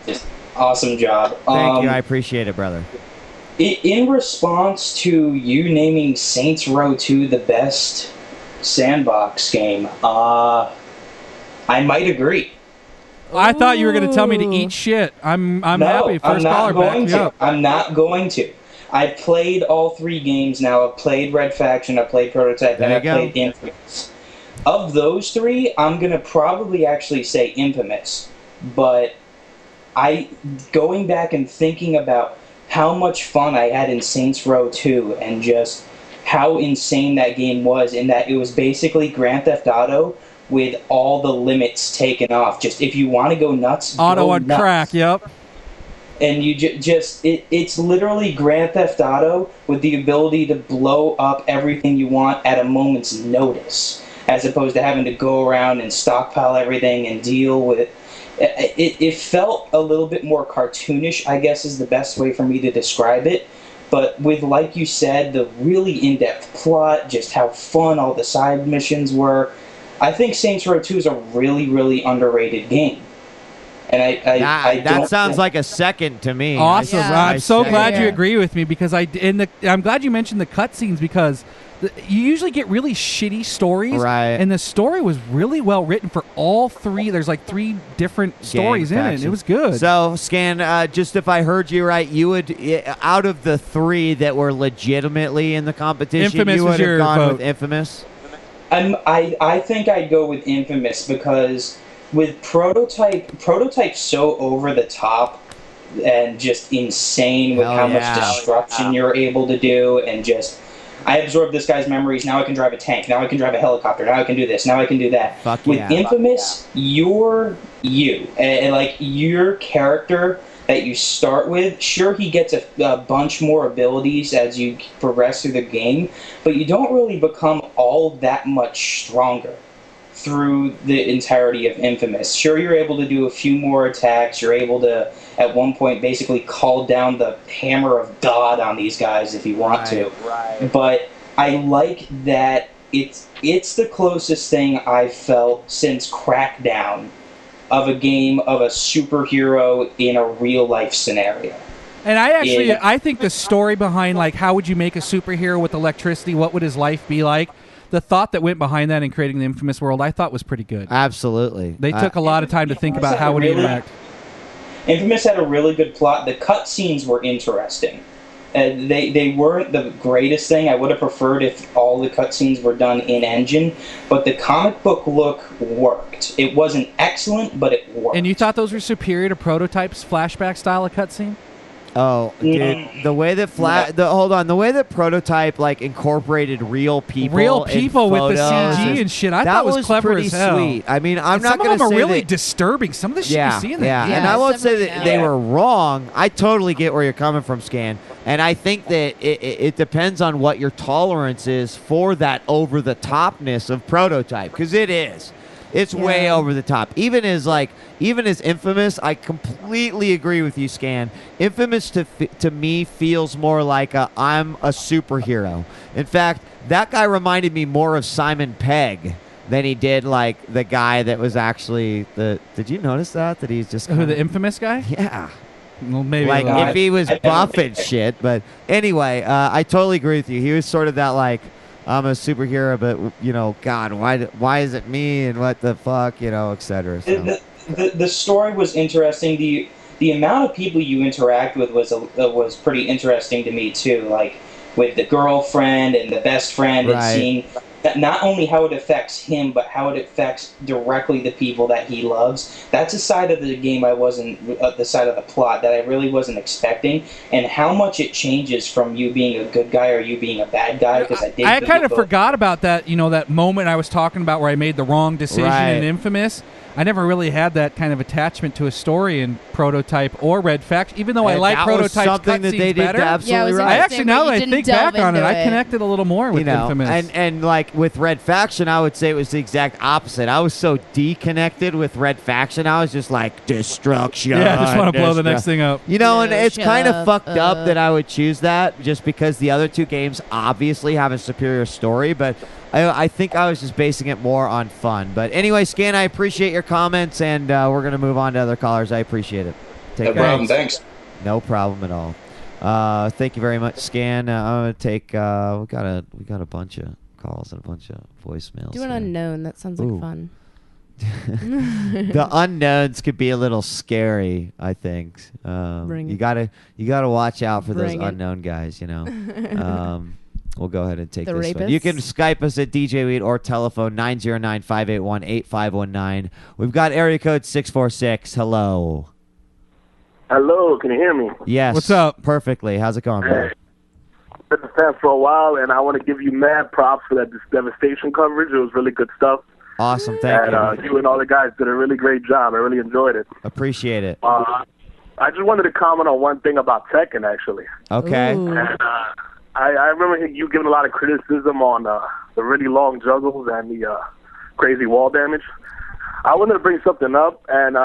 Just awesome job. Thank you. I appreciate it, brother. In response to you naming Saints Row 2 the best sandbox game, I might agree. I thought you were going to tell me to eat shit. I'm happy. First caller back me up. I'm not going to. I've played all 3 games now. I've played Red Faction, I've played Prototype, and I've played Infamous. Of those 3, I'm going to probably actually say Infamous. But going back and thinking about how much fun I had in Saints Row 2 and just how insane that game was, in that it was basically Grand Theft Auto with all the limits taken off. Just if you want to go nuts, auto go on nuts. crack, yep. And you it's literally Grand Theft Auto with the ability to blow up everything you want at a moment's notice, as opposed to having to go around and stockpile everything and deal with it. It felt a little bit more cartoonish, I guess is the best way for me to describe it. But with, like you said, the really in-depth plot, just how fun all the side missions were, I think Saints Row 2 is a really, really underrated game. And that sounds like a second to me. Awesome. I'm so glad you agree with me, because I'm glad you mentioned the cutscenes, because you usually get really shitty stories, right? And the story was really well written for all 3. There's like 3 different stories in it. It was good. So, Scan, just if I heard you right, you would, out of the 3 that were legitimately in the competition, Infamous you would have gone vote. with Infamous? I think I'd go with Infamous, because with Prototype's so over the top and just insane with how much destruction you're able to do, and just, I absorbed this guy's memories, now I can drive a tank, now I can drive a helicopter, now I can do this, now I can do that. With Infamous, you're you. And like, your character that you start with, sure, he gets a bunch more abilities as you progress through the game, but you don't really become all that much stronger through the entirety of Infamous. Sure, you're able to do a few more attacks, you're able to, at one point, basically call down the hammer of God on these guys if you want to. Right. But I like that it's the closest thing I've felt since Crackdown of a game of a superhero in a real-life scenario. And I think the story behind, like, how would you make a superhero with electricity, what would his life be like, the thought that went behind that in creating the Infamous world, I thought was pretty good. Absolutely. They took a lot of time to think about how would he interact. Infamous had a really good plot. The cutscenes were interesting. They weren't the greatest thing. I would have preferred if all the cutscenes were done in-engine, but the comic book look worked. It wasn't excellent, but it worked. And you thought those were superior to Prototype's flashback style of cutscene? Oh, dude, the way that the way that Prototype like incorporated real people with the CG and shit, I thought was clever pretty as hell. sweet. I mean, I'm not going to say some of them are really disturbing. Some of the shit you see in there. Yeah, and I won't say that they were wrong. I totally get where you're coming from, Scan, and I think that it depends on what your tolerance is for that over the topness of Prototype, because it is. It's way over the top. Even as Infamous, I completely agree with you, Scan. Infamous to me feels more like I'm a superhero. In fact, that guy reminded me more of Simon Pegg than he did like the guy that was actually the. Did you notice that he's just who the Infamous guy? Yeah. Well, maybe like if he was buff and shit. But anyway, I totally agree with you. He was sort of that like, I'm a superhero, but, you know, God, why is it me, and what the fuck, you know, et cetera. So. The story was interesting. The amount of people you interact with was pretty interesting to me, too. Like, with the girlfriend and the best friend, and seeing not only how it affects him, but how it affects directly the people that he loves. That's a side of the game the side of the plot that I really wasn't expecting, and how much it changes from you being a good guy or you being a bad guy. Because I kind of forgot about that. That moment I was talking about where I made the wrong decision in Infamous. I never really had that kind of attachment to a story in Prototype or Red Faction, even though I like Prototype's cutscenes better. Absolutely right. I actually, now that I think back on it, I connected a little more with Infamous. And like with Red Faction, I would say it was the exact opposite. I was so deconnected with Red Faction, I was just like, destruction. Yeah, I just want to blow the next thing up. And it's kind of fucked up that I would choose that just because the other two games obviously have a superior story, but I think I was just basing it more on fun. But anyway, Scan, I appreciate your comments, and we're going to move on to other callers. I appreciate it. No problem. Thanks. No problem at all. Thank you very much, Scan. I'm going to take we got a bunch of calls and a bunch of voicemails. Do an unknown. That sounds like fun. The unknowns could be a little scary, I think. You gotta watch out for those unknown guys, We'll go ahead and take this one. You can Skype us at djWHEAT or telephone 909-581-8519. We've got area code 646. Hello. Hello, can you hear me? Yes. What's up? Perfectly. How's it going, bro? Been a fan for a while, and I want to give you mad props for that devastation coverage. It was really good stuff. Awesome. Thank you. You and all the guys did a really great job. I really enjoyed it. Appreciate it. I just wanted to comment on one thing about Tekken, actually. Okay. And, I remember you giving a lot of criticism on the really long juggles and the crazy wall damage. I wanted to bring something up, and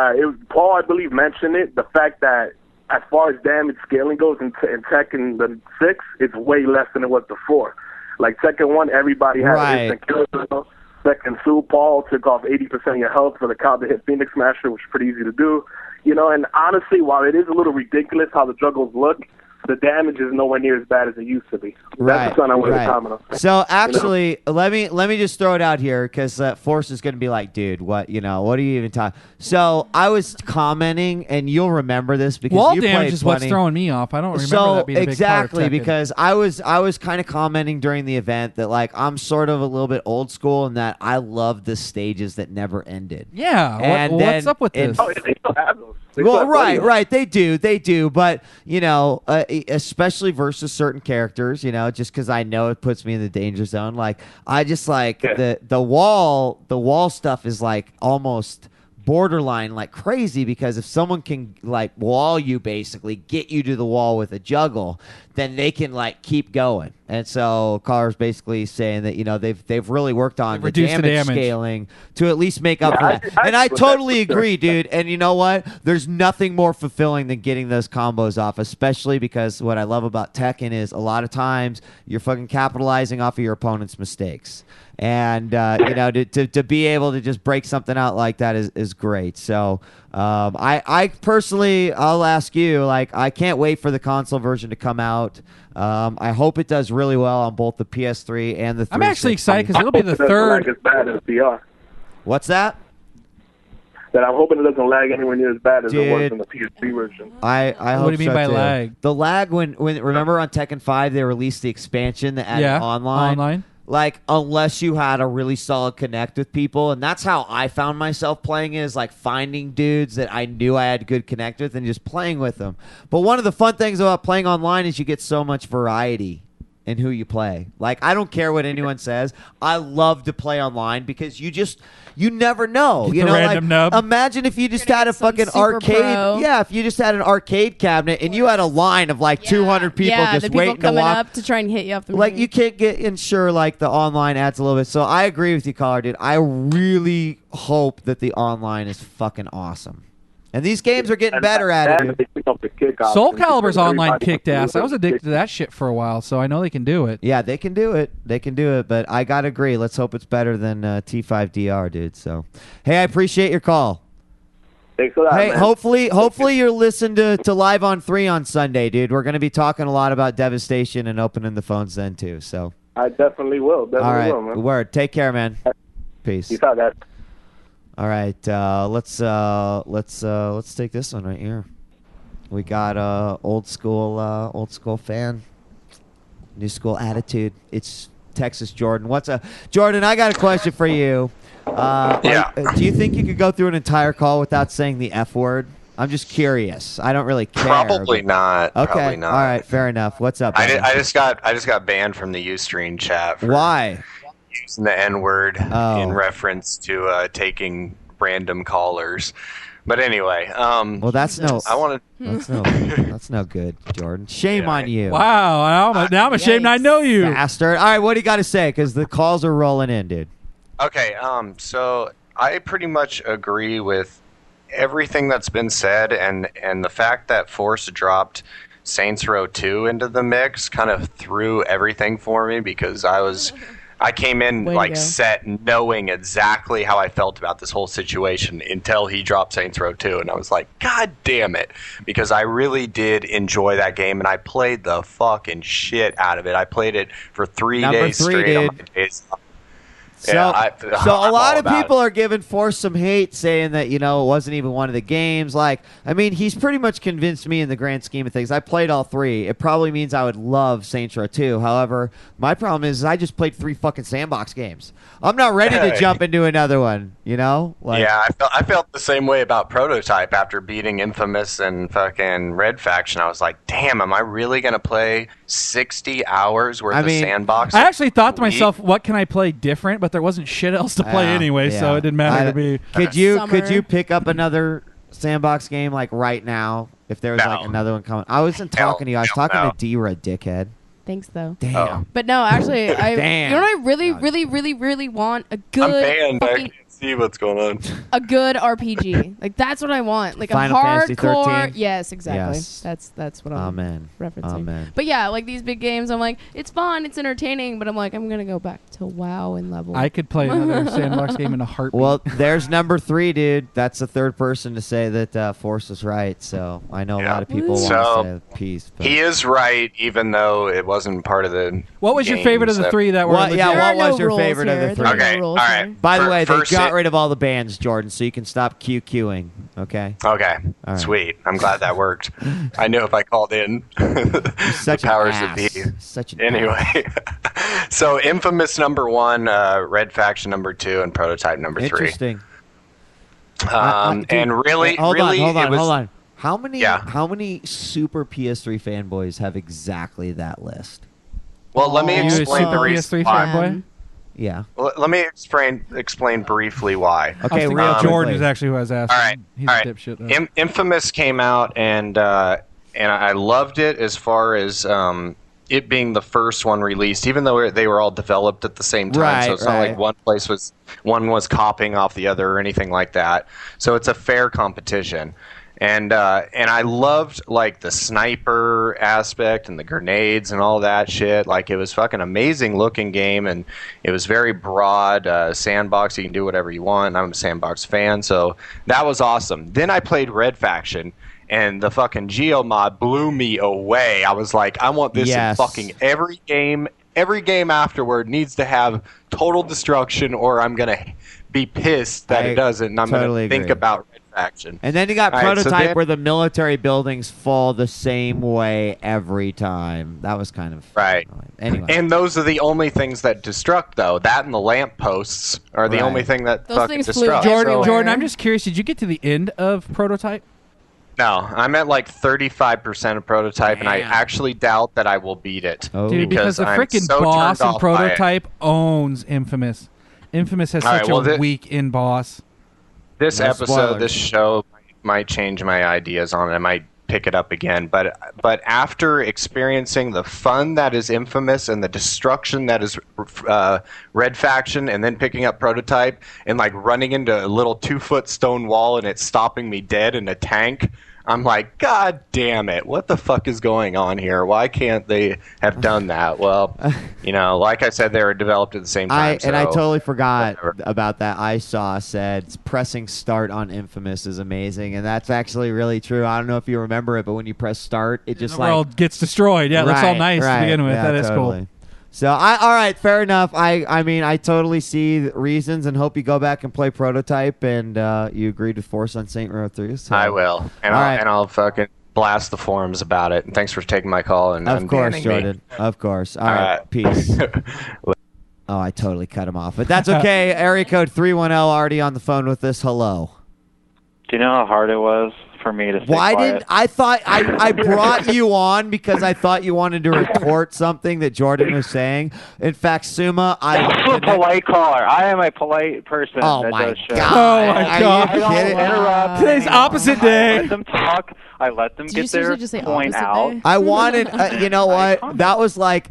Paul, I believe, mentioned it, the fact that as far as damage scaling goes in Tekken 6, it's way less than it was before. Like Tekken 1, everybody had an instant kill. Tekken 2, Paul took off 80% of your health for the counter hit Phoenix Smasher, which is pretty easy to do. And honestly, while it is a little ridiculous how the juggles look, the damage is nowhere near as bad as it used to be. That's the I wanted to comment on. So actually, let me just throw it out here because Force is going to be like, dude, what are you even talking? So I was commenting, and you'll remember this because wall you damage played is what's throwing me off. I don't remember that being a big part of Tekken. Because I was kind of commenting during the event that like I'm sort of a little bit old school in that I love the stages that never ended. Yeah, and what's up with this? They still have those. Well, right, they do, but especially versus certain characters, just because I know it puts me in the danger zone. Like I just like the wall stuff is like almost borderline like crazy because if someone can like wall you, basically get you to the wall with a juggle, then they can like keep going. And so Carr's basically saying that they've really worked on the damage scaling to at least make up for that. And I totally agree, dude. And you know what? There's nothing more fulfilling than getting those combos off, especially because what I love about Tekken is a lot of times you're fucking capitalizing off of your opponent's mistakes. And to be able to just break something out like that is great. So I personally, I'll ask you, like, I can't wait for the console version to come out. I hope it does really well on both the PS3 and the 360. I'm actually excited because it'll be the third. As bad as VR. What's that? That I'm hoping it doesn't lag anywhere near as bad as it was in the PS3 version. I hope what do you mean so by too. lag? The lag when remember on Tekken 5 they released the expansion that added online. Like, unless you had a really solid connect with people, and that's how I found myself playing is like finding dudes that I knew I had good connect with and just playing with them. But one of the fun things about playing online is you get so much variety in who you play. Like, I don't care what anyone says. I love to play online because you never know. Get the random nub. Imagine if you just had a fucking arcade. pro. Yeah, if you just had an arcade cabinet and you had a line of like 200 people just the people waiting to coming walk up to try and hit you off the like you can't get ensure like the online adds a little bit. So I agree with you, caller, dude. I really hope that the online is fucking awesome. And these games are getting better at it, dude. Soul Calibur's online kicked ass. I was addicted to that shit for a while, so I know they can do it. Yeah, they can do it. They can do it. But I gotta agree. Let's hope it's better than T5DR, dude. So, hey, I appreciate your call. Thanks a lot, Hey, man. hopefully you're listening to Live on 3 on Sunday, dude. We're gonna be talking a lot about Devastation and opening the phones then too. So I definitely will. all right, will, man. word. Take care, man. Peace. You thought that. All right, let's take this one right here. We got old school fan, new school attitude. It's Texas Jordan. Jordan? I got a question for you. Do you think you could go through an entire call without saying the F word? I'm just curious. I don't really care. Probably not. Okay. Probably not. All right. Fair enough. What's up? I just got banned from the Ustream chat. Why? Using the N word in reference to taking random callers. But anyway, well, that's no. I want to. That's no good, Jordan. Shame on you. Wow. Now I'm ashamed I know you, bastard. All right, what do you got to say? Because the calls are rolling in, dude. Okay. So I pretty much agree with everything that's been said, and the fact that Force dropped Saints Row 2 into the mix kind of threw everything for me, because I came in set knowing exactly how I felt about this whole situation until he dropped Saints Row 2, and I was like, God damn it, because I really did enjoy that game, and I played the fucking shit out of it. I played it for 3 days straight on my days off. So a lot of people are giving Force some hate, saying that, it wasn't even one of the games. He's pretty much convinced me in the grand scheme of things. I played all 3. It probably means I would love Saints Row 2. However, my problem is I just played 3 fucking sandbox games. I'm not ready to jump into another one, Yeah, I felt the same way about Prototype after beating Infamous and fucking Red Faction. I was like, damn, am I really going to play 60 hours worth of sandbox? I actually thought to myself, what can I play different? But there wasn't shit else to play anyway, so it didn't matter to me. Could you pick up another sandbox game right now if there was another one coming? I wasn't talking to you. I was talking to D-Ra, dickhead. Thanks, though. Damn. Oh. But no, actually, you know what I really, really, really, really want? A good I'm banned. I can't see what's going on. A good RPG. That's what I want. Final a Fantasy hardcore. 13? Yes, exactly. Yes. That's what I'm referencing. Amen. But yeah, these big games, I'm like, it's fun, it's entertaining, but I'm like, I'm gonna go back to WoW and level. I could play another sandbox game in a heartbeat. Well, there's number 3, dude. That's the third person to say that Force is right. So I know a lot of people want to say peace. But. He is right, even though it wasn't part of the. What was your favorite of the 3 that were? What was your favorite of the 3? Okay, all right. By the way, they got rid of all the bans, Jordan, so you can stop QQing. Okay. Okay. Right. Sweet. I'm glad that worked. I knew if I called in, such the powers an ass. that be. Such an anyway. So Infamous number 1, Red Faction number 2, and Prototype number 3. Interesting. And really, hold on. How many super PS3 fanboys have exactly that list? Well, let me explain the reason why. Fanboy? Yeah. Let me explain briefly why. Okay, Jordan is actually who I was asking. All right. He's a dipshit. Infamous came out, and I loved it as far as it being the first one released, even though they were all developed at the same time. Right, so it's not like one was copying off the other or anything like that. So it's a fair competition. And I loved the sniper aspect and the grenades and all that shit. It was fucking amazing looking game, and it was very broad sandbox. You can do whatever you want. I'm a sandbox fan, so that was awesome. Then I played Red Faction, and the fucking Geomod blew me away. I was like, I want this in fucking every game. Every game afterward needs to have total destruction, or I'm gonna be pissed that it doesn't, and I'm gonna think about Red Faction. And then you got Prototype, where the military buildings fall the same way every time. That was kind of right. Anyway, and those are the only things that destruct, though. That and the lampposts are the only thing that fucking destruct. Jordan, I'm just curious. Did you get to the end of Prototype? No, I'm at 35% of Prototype, and I actually doubt that I will beat it. Oh. Dude, because the freaking boss in Prototype owns Infamous. Infamous has such a weak in-boss. This episode, this show might change my ideas on it. I might pick it up again. But after experiencing the fun that is Infamous and the destruction that is Red Faction, and then picking up Prototype and running into a little 2-foot stone wall and it stopping me dead in a tank, I'm like, God damn it! What the fuck is going on here? Why can't they have done that? Well, like I said, they were developed at the same time. I totally forgot about that. I said pressing start on Infamous is amazing, and that's actually really true. I don't know if you remember it, but when you press start, it just the world gets destroyed. Yeah, it looks all nice to begin with. Yeah, that is cool. So all right, fair enough. I totally see the reasons, and hope you go back and play Prototype, and you agreed to Force on Saint Row 3. So. I will, and I'll fucking blast the forums about it. And thanks for taking my call and of course, Jordan. Me. Of course. All right. Peace. Oh, I totally cut him off, but that's okay. Area code 310 already on the phone with us. Hello. Do you know how hard it was for me to stay quiet? I thought I brought you on because I thought you wanted to retort something that Jordan was saying. In fact, Suma, I'm a polite caller. I am a polite person. Oh that my does show. God! Oh my God. I don't interrupt. Today's opposite day. I let them talk. I let them Did you get their seriously just say point opposite out. day? I wanted. You know what? That was like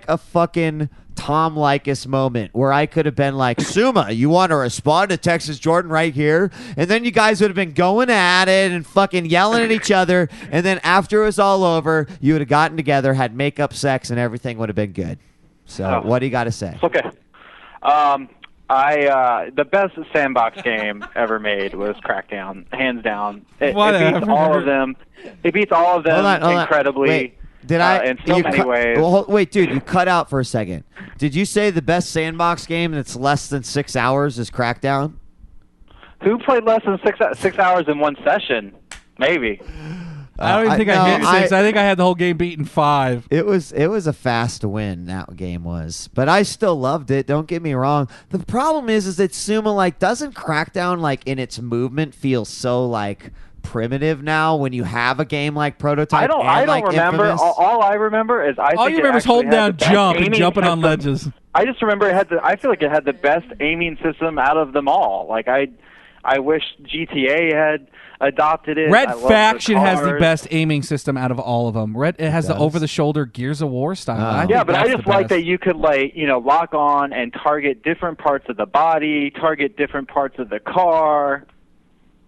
a fucking Tom Likas moment where I could have been like, Suma, you want to respond to Texas Jordan right here? And then you guys would have been going at it and fucking yelling at each other. And then after it was all over, you would have gotten together, had makeup sex, and everything would have been good. So what do you got to say? Okay. The best sandbox game ever made was Crackdown, hands down. It beats all of them. It beats all of them incredibly. Wait. Did I? In so many ways. Well, wait, dude, you cut out for a second. Did you say the best sandbox game that's less than 6 hours is Crackdown? Who played less than 6 hours in one session? Maybe. I don't even think I hit 6. I think I had the whole game beat in 5. It was a fast win, that game was. But I still loved it, don't get me wrong. The problem is that Suma, doesn't Crackdown, in its movement feel so, primitive now when you have a game like Prototype? I don't remember. All I remember is all you remember is holding down jump and jumping on ledges. I just remember I feel like it had the best aiming system out of them all. I wish GTA had adopted it. Red Faction has the best aiming system out of all of them. It has the over-the-shoulder Gears of War style. But I just like that you could lock on and target different parts of the body, target different parts of the car.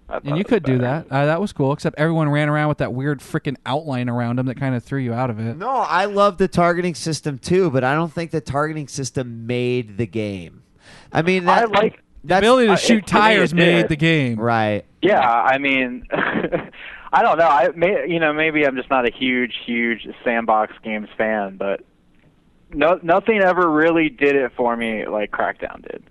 And you could do that. That was cool, except everyone ran around with that weird freaking outline around them that kind of threw you out of it. No, I love the targeting system too, but I don't think the targeting system made the game. I mean, the ability to shoot tires made the game. Right. Yeah, I mean, I don't know. Maybe I'm just not a huge sandbox games fan, but nothing ever really did it for me like Crackdown did.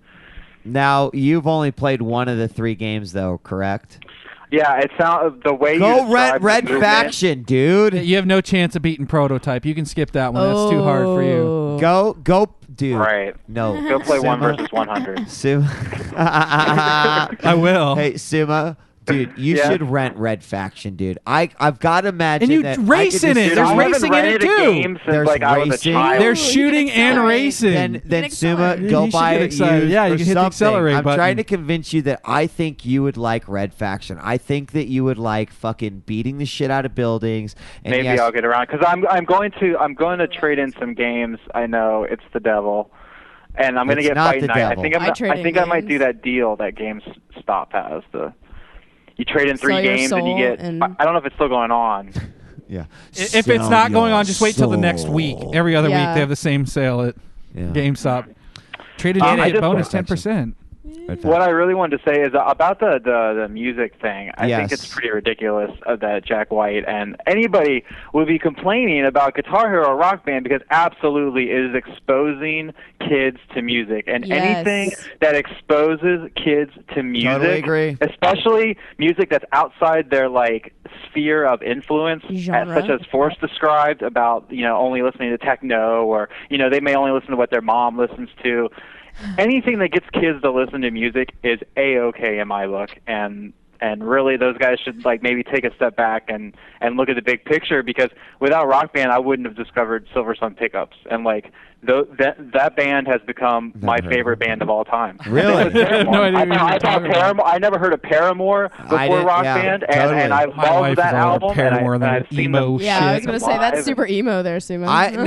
Now, you've only played one of the 3 games, though, correct? Yeah, it sounds the way Go Red Faction, dude. You have no chance of beating Prototype. You can skip that one. That's too hard for you. Go, dude. Right. No. Go play 1 versus 100. I will. Hey, Suma. Dude, you should rent Red Faction, dude. I've got to imagine and that race in it. There's racing in it too. There's racing. There's shooting and racing. Then Suma, go buy it. Yeah, you can hit the accelerate button. I'm trying to convince you that I think you would like Red Faction. I think that you would like fucking beating the shit out of buildings. And maybe I'll get around because I'm going to trade in some games. I know it's the devil. And I'm going to get Fight Night. I think I might do that deal that GameStop has. You trade in 3 games and you get. I don't know if it's still going on. Yeah. If it's not going on, just wait till the next week. Every other week they have the same sale at GameStop. Trade in and get bonus 10%. What I really wanted to say is about the music thing. I think it's pretty ridiculous that Jack White and anybody would be complaining about Guitar Hero Rock Band because absolutely it is exposing kids to music. And anything that exposes kids to music, totally agree. Especially music that's outside their sphere of influence, such as Forrest described about only listening to techno or they may only listen to what their mom listens to. Anything that gets kids to listen to music is A-okay in my book, and really those guys should maybe take a step back and look at the big picture because without Rock Band I wouldn't have discovered Silver Sun Pickups and that band has become my favorite band of all time. Really? I never heard of Paramore before Rock Band, and I love that album. Paramore and I've seen emo shit. Yeah, I was gonna say that's super emo there, Suma. I have to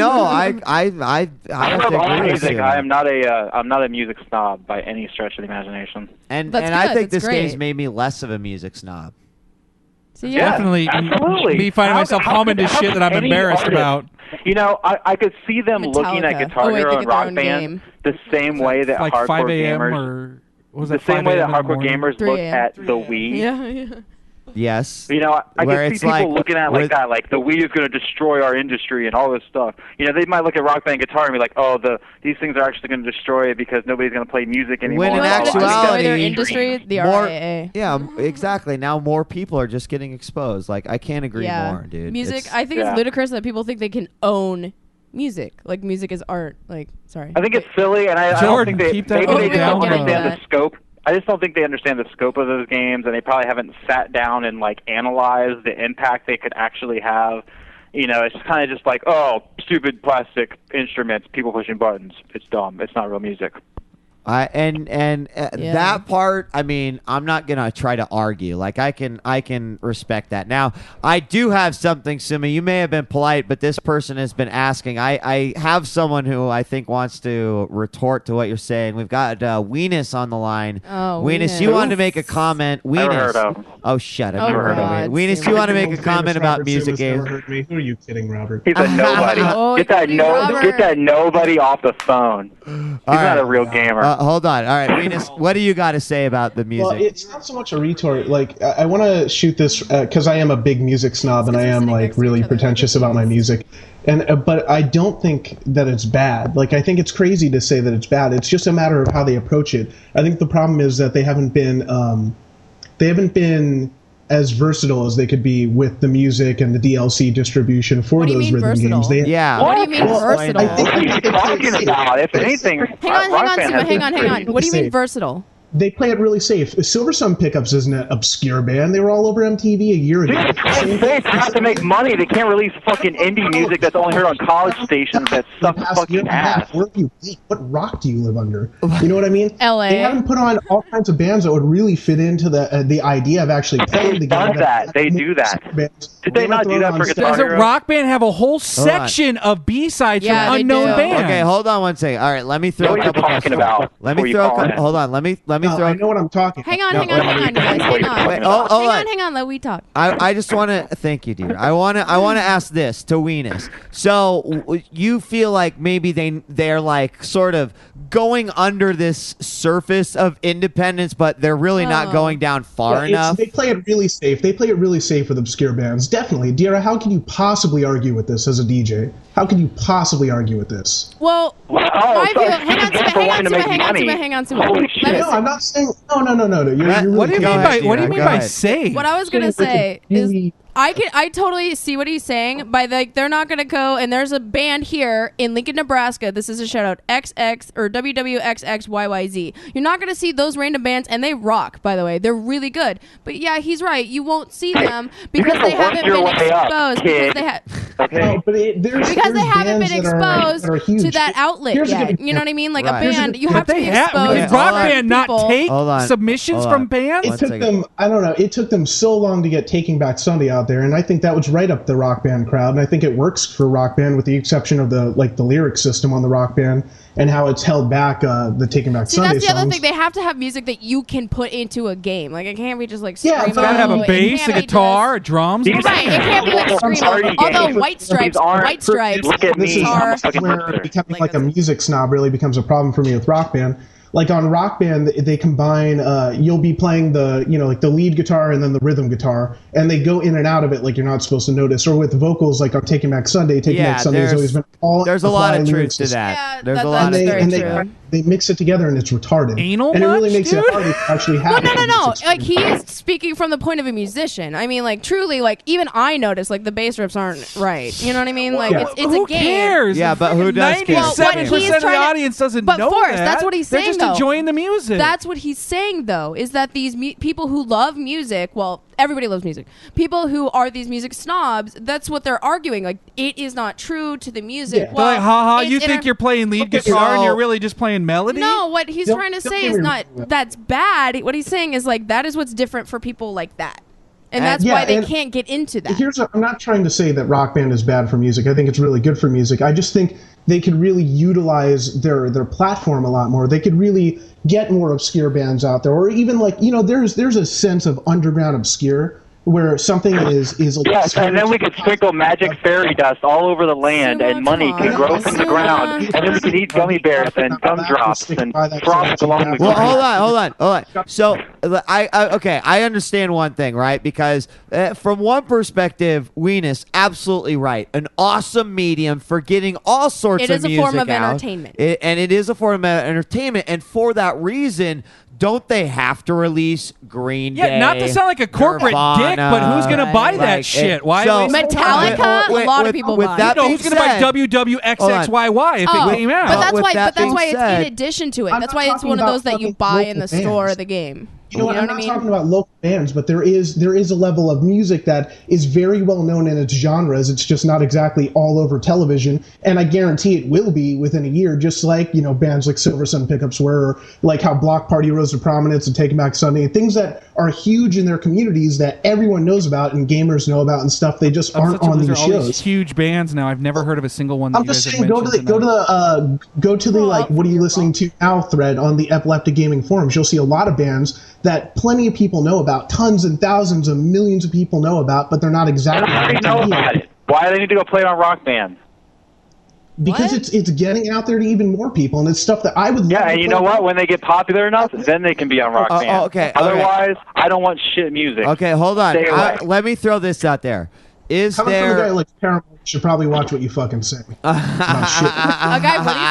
agree with you. I'm not a music snob by any stretch of the imagination. And I think this game's made me less of a music snob. So, definitely. Absolutely. Me finding myself humming to shit that I'm embarrassed about. I could see them looking at Guitar Hero and Rock Band the same way that hardcore gamers. The same way that hardcore gamers look at the Wii. Yeah. Yes. I can see people looking at it that, the Wii is going to destroy our industry and all this stuff. They might look at Rock Band guitar and be like, oh, these things are actually going to destroy it because nobody's going to play music anymore. When in actuality, their industry, the RIAA. Yeah, exactly. Now more people are just getting exposed. I can't agree more, dude. Music, I think it's ludicrous that people think they can own music. Like music is art. Like, sorry. I think it's silly, and I don't think they don't understand the scope. I just don't think they understand the scope of those games, and they probably haven't sat down and like analyzed the impact they could actually have. You know, it's kind of just like, oh, stupid plastic instruments, people pushing buttons. It's dumb. It's not real music. That part, I mean, I'm not gonna try to argue. Like, I can respect that. Now, I do have something, Sumi. You may have been polite, but this person has been asking. I have someone who I think wants to retort to what you're saying. We've got Weenus on the line. Oh, Weenus, you wanted to make a comment. Weenus. Never heard of him. Oh, shut up. Oh, Never heard of it. Weenus, you want to make a comment about music games? Who are you kidding, Robert? He's a nobody. Get that nobody off the phone. He's not a real gamer. Hold on. All right, Weenus, what do you got to say about the music? Well, it's not so much a retort. Like, I want to shoot this because I am a big music snob and I am like really pretentious about my music. But I don't think that it's bad. Like, I think it's crazy to say that it's bad. It's just a matter of how they approach it. I think the problem is that they haven't been as versatile as they could be with the music and the DLC distribution for those rhythm games. What do you mean versatile? What are you talking about? If anything, hang on. What do you mean versatile? They play it really safe. Silver Sun Pickups isn't an obscure band. They were all over MTV a year ago. They have to make money. They can't release fucking indie music that's only heard on college stations that suck fucking ass. Where do you live? What rock do you live under? You know what I mean? LA. They haven't put on all kinds of bands that would really fit into the idea of actually playing the game. They do that. Did they not do that for Guitar Does Hero? a rock band have a whole section of B-sides from unknown bands? Okay, hold on one second. All right, let me throw a couple questions. Let me throw a couple. Hold on. Let me throw. I know what I'm talking. Hang on, you guys. Hang on. Wait, Hang on. Let we talk. I just want to thank you, dear. I want to ask this to Weenus. So you feel like maybe they're like sort of going under this surface of independence, but they're really not going down far enough. They play it really safe. They play it really safe with obscure bands. Definitely, Dira. How can you possibly argue with this as a DJ? How can you possibly argue with this? Well, hang on. No, I'm not saying. No. What do you mean by safe? What I was gonna say is I totally see what he's saying by like they're not gonna go and there's a band here in Lincoln, Nebraska. This is a shout out XX or WWXXYYZ. You're not gonna see those random bands and they rock, by the way. They're really good. But yeah, he's right. You won't see them because they haven't been exposed. Because they haven't been exposed to that outlet yet. You know what I mean? Like a band, you have to be exposed. Did rock band not take submissions from bands? It took them. I don't know. It took them so long to get Taking Back Sunday out there, and I think that was right up the Rock Band crowd, and I think it works for Rock Band with the exception of the lyric system on the Rock Band and how it's held back the Taking Back Sunday that's the songs. other thing. They have to have music that you can put into a game. Like it can't be just like screamo. It's gotta have a bass, a guitar, a drums. Right, it can't be like screamo. Although White Stripes, this is where becoming like a music snob really becomes a problem for me with Rock Band. Like on Rock Band, they combine. You'll be playing the the lead guitar and then the rhythm guitar, and they go in and out of it like you're not supposed to notice. Or with vocals, like on Taking Back Sunday, Back Sunday has always been all. There's a lot of truth to that. Yeah, there's a lot of truth. They mix it together and it's retarded. Anal and it really makes dude? it hard to actually have. No. Like he is speaking from the point of a musician. I mean, like truly, like even I notice like the bass riffs aren't right. You know what I mean? Like it's who a game. cares? Yeah, but who does care? 97% of the audience doesn't know Forrest, that. that's what he's saying. They're just though. enjoying the music. That's what he's saying, though, is that these people who love music, well, everybody loves music. People who are these music snobs, that's what they're arguing. Like, it is not true to the music. Yeah. Well, they're like, haha, you think you're playing lead guitar and you're really just playing melody? No, what he's trying to say is not that's bad. What he's saying is, like, that is what's different for people like that. And that's why they can't get into that. I'm not trying to say that Rock Band is bad for music. I think it's really good for music. I just think they could really utilize their platform a lot more. They could really get more obscure bands out there, or even there's a sense of underground obscure where something is like yes, and then we could sprinkle magic fairy dust all over the land, and money can grow from the ground, and then we can eat gummy bears and gumdrops and frost along the ground. Well, hold on. So I understand one thing, right? Because from one perspective, Weenus, absolutely right. An awesome medium for getting all sorts of music out. It is a form of entertainment. And it is a form of entertainment, and for that reason, don't they have to release Green Day? Yeah, not to sound like a corporate Nirvana, but who's gonna buy that like, shit? Why? So, Metallica? A lot of people with buy. That you know, who's gonna buy WWXXYY if it came out? But that's why. that But that's why being it's said, in addition to it. I'm That's not why it's talking one of about those that you fucking buy in local the store bands. of the game. You know, what I'm I not mean? talking about local bands, but there is a level of music that is very well known in its genres. It's just not exactly all over television, and I guarantee it will be within a year. Just like bands like Silver Sun Pickups were, or like how Block Party rose to prominence and Taking Back Sunday, things that are huge in their communities that everyone knows about and gamers know about and stuff. They just aren't on these shows. These huge bands now. I've never heard of a single one. That I'm just saying, go to the like, what are you listening to now thread on the Epileptic Gaming forums. You'll see a lot of bands that plenty of people know about, tons and thousands of millions of people know about, but they're not exactly. I already know about it. Why do they need to go play it on Rock Band? Because it's getting out there to even more people, and it's stuff that I would love. Yeah, and you know what? When they get popular enough, then they can be on Rock Band. Okay. Otherwise, I don't want shit music. Okay, hold on. Stay away. Let me throw this out there. Coming from a guy like Paramount, you should probably watch what you fucking say. A guy, what do you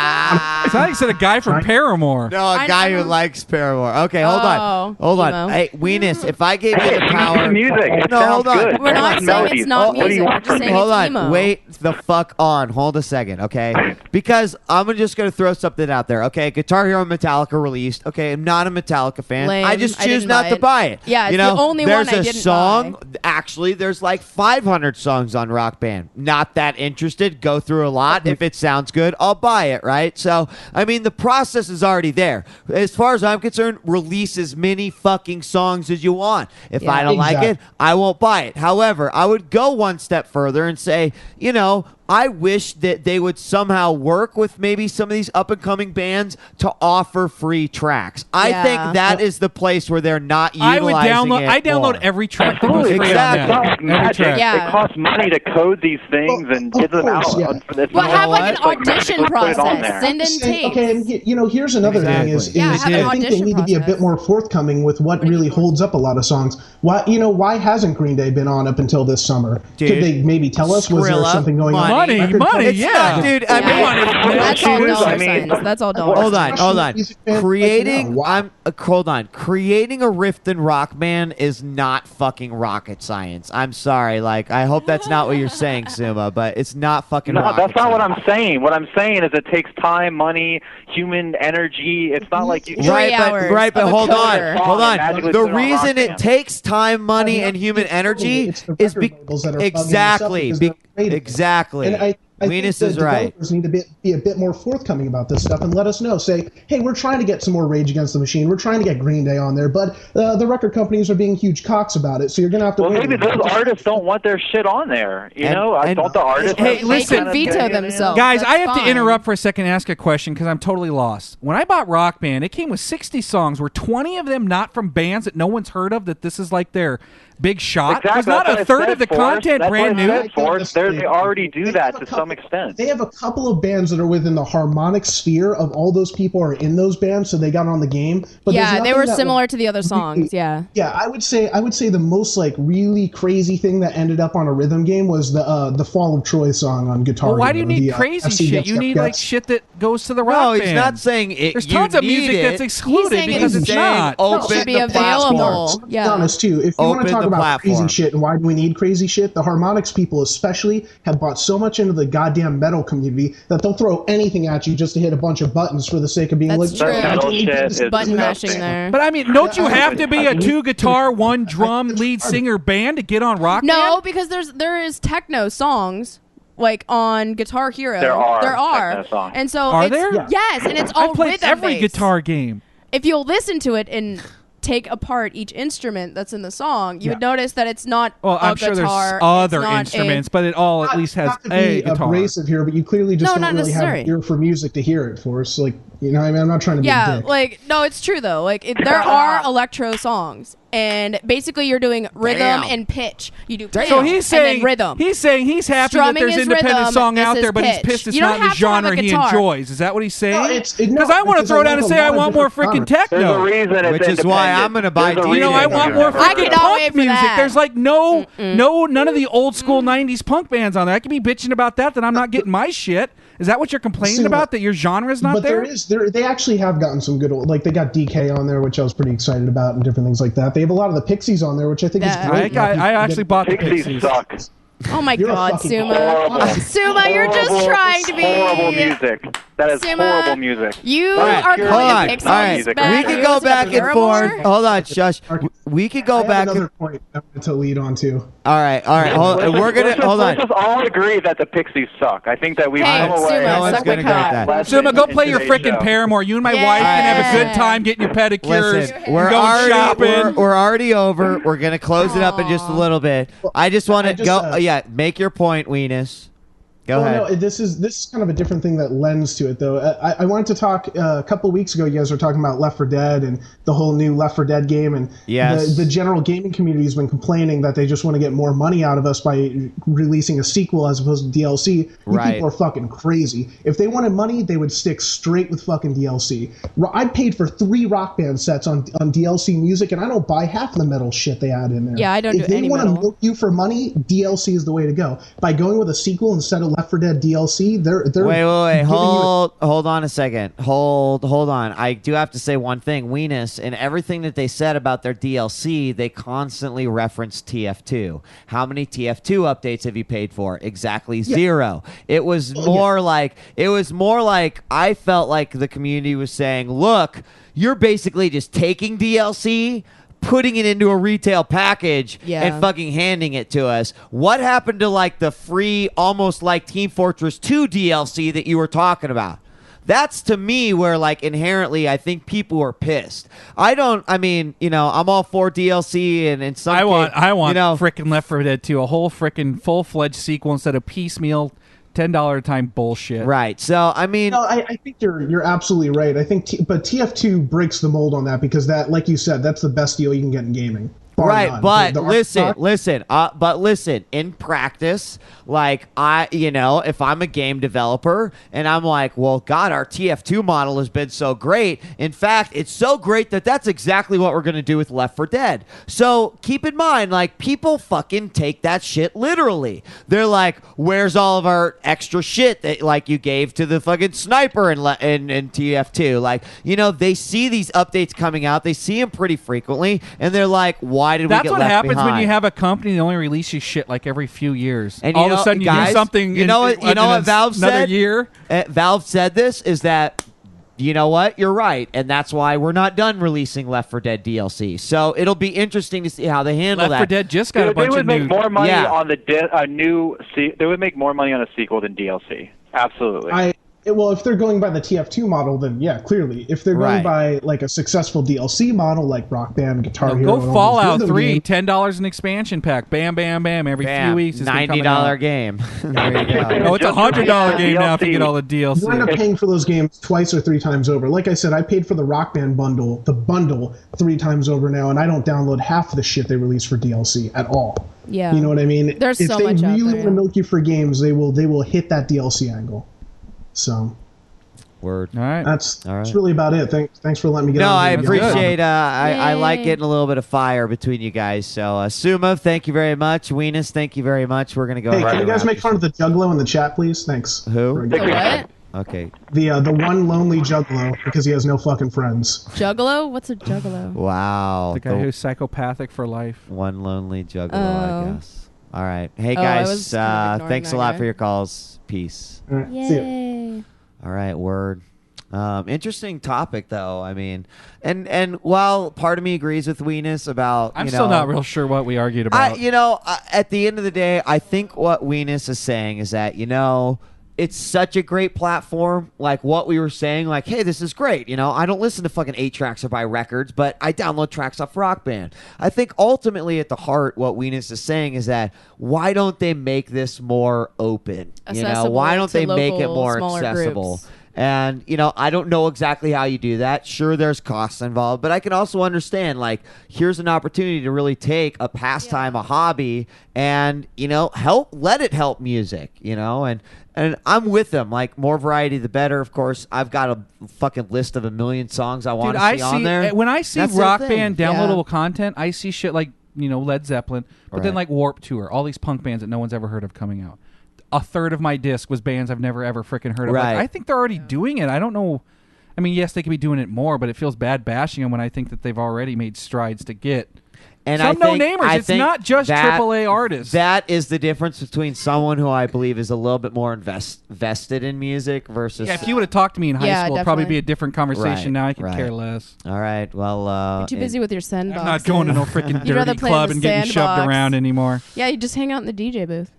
It's not like said a guy from Paramore. No, a guy who likes Paramore. Okay, hold on. emo. Hey, Weenus, if I gave you the power... music. It No, sounds hold on. good. We're not saying it's not music. We're just saying Hold it's on. emo. Wait the fuck on. Hold a second, okay? Because I'm just going to throw something out there, okay? Guitar Hero and Metallica released. Okay, I'm not a Metallica fan. Lame. I just I choose didn't not buy to it. buy it. Yeah, it's you know, the only there's one I a didn't song. buy. Actually, there's like 500 songs on Rock Band. Not that interested. Go through a lot. If it sounds good, I'll buy it, right? So, I mean, the process is already there. As far as I'm concerned, release as many fucking songs as you want. If I don't like it, I won't buy it. However, I would go one step further and say, I wish that they would somehow work with maybe some of these up-and-coming bands to offer free tracks. I think that is the place where they're not utilizing it. I download every track that goes free Exactly. on that. Every track. It costs money to code these things and get them out. Well, have like an audition process. Send in tapes. Okay, and here's another thing is have an I think they need to be a bit more forthcoming with what really holds up a lot of songs. Why hasn't Green Day been on up until this summer? Dude, could they maybe tell us? Was there something going on? Money, It's yeah. not, dude. That's all dollar signs. That's all dollar signs. Hold on. Creating a rift in Rock Band is not fucking rocket science. I'm sorry. Like, I hope that's not what you're saying, Suma, but it's not fucking rocket that's not what science. I'm saying. What I'm saying is it takes time, money, human energy. It's not like you... Right, but hold on. The reason it Band. takes time, money, and human energy is exactly. And I think Venus the is right. developers need to be a bit more forthcoming about this stuff and let us know. Say, hey, we're trying to get some more Rage Against the Machine. We're trying to get Green Day on there, but the record companies are being huge cocks about it. So you're going to have to. Well, maybe those artists don't want their shit on there. I thought the artists. Hey, listen, they can veto themselves. Guys, That's I have fine. to interrupt for a second and ask a question because I'm totally lost. When I bought Rock Band, it came with 60 songs. Were 20 of them not from bands that no one's heard of? That this is like their big shot? Exactly. Was not a third of the content brand new? They already do that to some extent. They have a couple of bands that are within the harmonic sphere of all those people are in those bands, so they got on the game. But they were similar to the other songs. Yeah, I would say the most like really crazy thing that ended up on a rhythm game was the Fall of Troy song on Guitar Hero. Why do you need crazy shit? You need like shit that goes to the rock No, band. he's not saying it. There's tons of music that's excluded because it's not. Open should be the available. platform. Yeah. Be honest too. If you want to talk about crazy shit and why do we need crazy shit, the harmonics people especially have bought so much into the goddamn metal community that they'll throw anything at you just to hit a bunch of buttons for the sake of being That's true. Button mashing there. But I mean, don't you have to be a 2-guitar, 1-drum lead singer band to get on Rock Band? No, because there is techno songs like on Guitar Hero. There are techno songs. And so Are there? Yes, and it's all I played rhythm every based. guitar game. If you'll listen to it and take apart each instrument that's in the song, you would notice that it's not I'm sure guitar, there's other it's not instruments, but it all at least has not to a be guitar. abrasive here, but you clearly just don't really have an ear for music to hear it for. So, like, you know, I mean, I'm not trying to be a dick. No, it's true though. Like, there are electro songs, and basically you're doing rhythm and pitch. You do pitch So he's saying and then rhythm. He's saying he's happy Strumming that there's is independent rhythm, song this out is there, but he's pitch. pissed it's You don't not the have to have a genre he guitar. enjoys. Is that what he's saying? Because No, I want to throw down and say I want more freaking techno. There's a reason it's Which is why I'm going to buy There's a You know, I reason want it's more different. freaking cannot wait punk for music. that. There's like none of the old school 90s punk bands on there. I could be bitching about that I'm not getting my shit. Is that what you're complaining about? That your genre is not but there? They actually have gotten some good, like they got DK on there, which I was pretty excited about, and different things like that. They have a lot of the Pixies on there, which I think is great. I actually bought the Pixies. Suck. Oh my God, Suma! Horrible. Suma, you're just trying to be horrible music. That is Suma, horrible music. You That is are pure calling music. the All Pixies right, bad we can news go about back and Paramore? forth. Hold on, shush. We could go I have back. another point I wanted to lead on to. All right. We're gonna hold on. Let's just all agree that the Pixies suck. I think that we've Hey, come away. Suma, No one's suck gonna my go with cock. that. Suma, go play your today's freaking show. Paramore. You and my Yeah. wife can have a good time getting your pedicures. Listen, we're going already shopping. we're already over. We're gonna close it up in just a little bit. I just want to go. Make your point, Weenus. Go ahead. No, this is kind of a different thing that lends to it, though. I wanted to talk a couple of weeks ago. You guys were talking about Left 4 Dead and the whole new Left 4 Dead game, and the general gaming community has been complaining that they just want to get more money out of us by releasing a sequel as opposed to DLC. You people are fucking crazy. If they wanted money, they would stick straight with fucking DLC. I paid for 3 Rock Band sets on DLC music, and I don't buy half the metal shit they add in there. Yeah, I don't do any If they want metal. to milk you for money, DLC is the way to go. By going with a sequel instead of Left 4 Dead DLC, they're Wait. Hold on a second. Hold on. I do have to say one thing. Weenus, and everything that they said about their DLC, they constantly reference TF2. How many TF2 updates have you paid for? Exactly 0. It was more like I felt like the community was saying, look, you're basically just taking DLC, putting it into a retail package and fucking handing it to us. What happened to like the free, almost like Team Fortress 2 DLC that you were talking about? That's to me where like inherently I think people are pissed. I'm all for DLC and in some I want you freaking Left 4 Dead 2, a whole freaking full-fledged sequel instead of piecemeal $10 a time bullshit. Right. So I mean, no, I think you're absolutely right. I think, but TF2 breaks the mold on that because that, like you said, that's the best deal you can get in gaming. Right, but listen. In practice, like if I'm a game developer and I'm like, well, God, our TF2 model has been so great. In fact, it's so great that that's exactly what we're gonna do with Left 4 Dead. So keep in mind, like people fucking take that shit literally. They're like, where's all of our extra shit that like you gave to the fucking sniper in TF2? Like they see these updates coming out, they see them pretty frequently, and they're like, why did we get left behind? That's what happens when you have a company that only releases shit like every few years. And all of a sudden you do something. You know what Valve said? Another year. Valve said this is that. You know what? You're right, and that's why we're not done releasing Left 4 Dead DLC. So it'll be interesting to see how they handle Left 4 Dead just got a bunch of new. They would make more money on They would make more money on a sequel than DLC. Absolutely. Well, if they're going by the TF2 model, then yeah, clearly. If they're going by like a successful DLC model, like Rock Band, Guitar Hero, go Fallout 3, $10 an expansion pack, bam, bam, bam, every few weeks. It's $90 game. There you go. Oh, it's a $100 game now if you get all the DLC. You end up paying for those games twice or 3 times over. Like I said, I paid for the Rock Band bundle, 3 times over now, and I don't download half of the shit they release for DLC at all. Yeah, you know what I mean. There's if so they much out really there. want to milk you for games, they will hit that DLC angle. So. Word. All right. That's really about it. Thanks for letting me get on. No, I here. appreciate I like getting a little bit of fire between you guys. So Suma, thank you very much. Weenus, thank you very much. We're gonna go. Hey, can you guys make fun of the Juggalo in the chat, please? Thanks. Who? The what? Okay. The one lonely Juggalo because he has no fucking friends. Juggalo? What's a Juggalo? Wow. The guy who's psychopathic for life. One lonely Juggalo, I guess. All right. Hey I guys, was kind of ignoring thanks that a lot guy. for your calls. Peace. All right, Yay. see ya. All right, word. Interesting topic, though. I mean, and while part of me agrees with Weenus about, I'm still not real sure what we argued about. At the end of the day, I think what Weenus is saying is that it's such a great platform. Like what we were saying, like, hey, this is great. I don't listen to fucking 8-tracks or buy records, but I download tracks off Rock Band. I think ultimately at the heart, what Weenus is saying is that why don't they make this more open? Accessible Why don't to they make it local, more smaller accessible? groups. And, I don't know exactly how you do that. Sure, there's costs involved, but I can also understand, like, here's an opportunity to really take a pastime, a hobby, and, let it help music, and I'm with them. Like, more variety, the better, of course. I've got a fucking list of 1 million songs I want to see on there. When I see That's the Rock thing. Band downloadable content, I see shit like, Led Zeppelin, but then like Warped Tour, all these punk bands that no one's ever heard of coming out. a third of my disc was bands I've never ever freaking heard of. Right. Like, I think they're already doing it. I don't know. I mean, yes, they could be doing it more, but it feels bad bashing them when I think that they've already made strides to get and some no-namers. It's not just AAA artists. That is the difference between someone who I believe is a little bit more vested in music versus... Yeah, if you would have talked to me in high school, it'd probably be a different conversation. Right, now I could care less. All right, well... You're too busy with your sandbox. I'm not going to no freaking dirty club and getting shoved around anymore. Yeah, you just hang out in the DJ booth.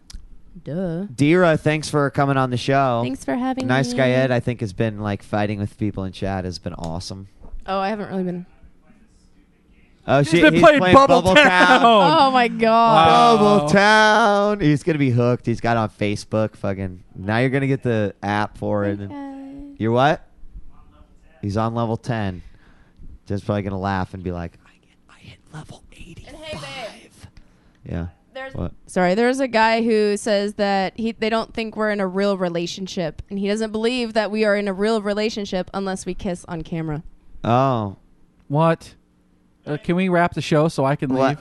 Duh. Dira, thanks for coming on the show. Thanks for having me. Nice Guy Ed, I think, has been like fighting with people in chat. Has been awesome. Oh, I haven't really been. Oh, he's been playing Bubble Town. Oh my god. Bubble Town. He's gonna be hooked. He's got it on Facebook. Fucking. Now you're gonna get the app for it. You're what? He's on level 10. Just probably gonna laugh and be like, I hit level 85. And hey, babe. Yeah. There's a guy who says that they don't think we're in a real relationship, and he doesn't believe that we are in a real relationship unless we kiss on camera. Oh. What? Can we wrap the show so I can leave?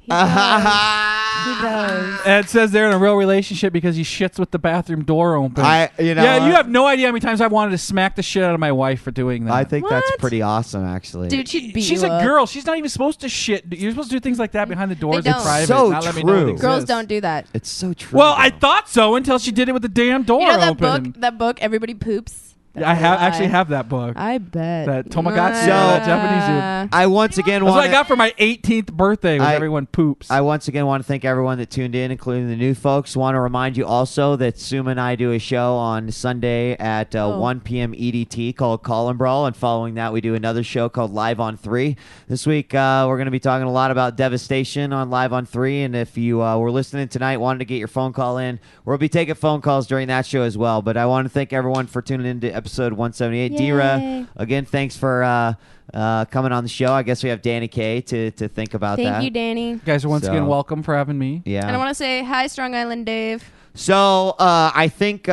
He does. Ed says they're in a real relationship because he shits with the bathroom door open. You have no idea how many times I wanted to smack the shit out of my wife for doing that. I think that's pretty awesome, actually. Dude, she'd beat She's you a up. girl. She's not even supposed to shit. You're supposed to do things like that behind the doors in don't. private. So not let me know it true. exists. Girls don't do that. It's so true. Well, I thought so until she did it with the damn door You know that open. book? That book, Everybody Poops. Yeah, I actually have that book. I bet. That Tomogatsu, So- that Japanese. I once again That's want what I got for my 18th birthday. Was everyone poops. I once again want to thank everyone that tuned in, including the new folks. Want to remind you also that Suma and I do a show on Sunday at 1 p.m. EDT called Call and Brawl, and following that we do another show called Live on 3. This week we're going to be talking a lot about Devastation on Live on 3, and if you were listening tonight, wanted to get your phone call in, we'll be taking phone calls during that show as well. But I want to thank everyone for tuning in to episode 178. Dira, again, thanks for coming on the show. I guess we have Danny K to think about that. Thank you, Danny. You guys are once again welcome for having me. Yeah. And I want to say hi, Strong Island Dave. So I think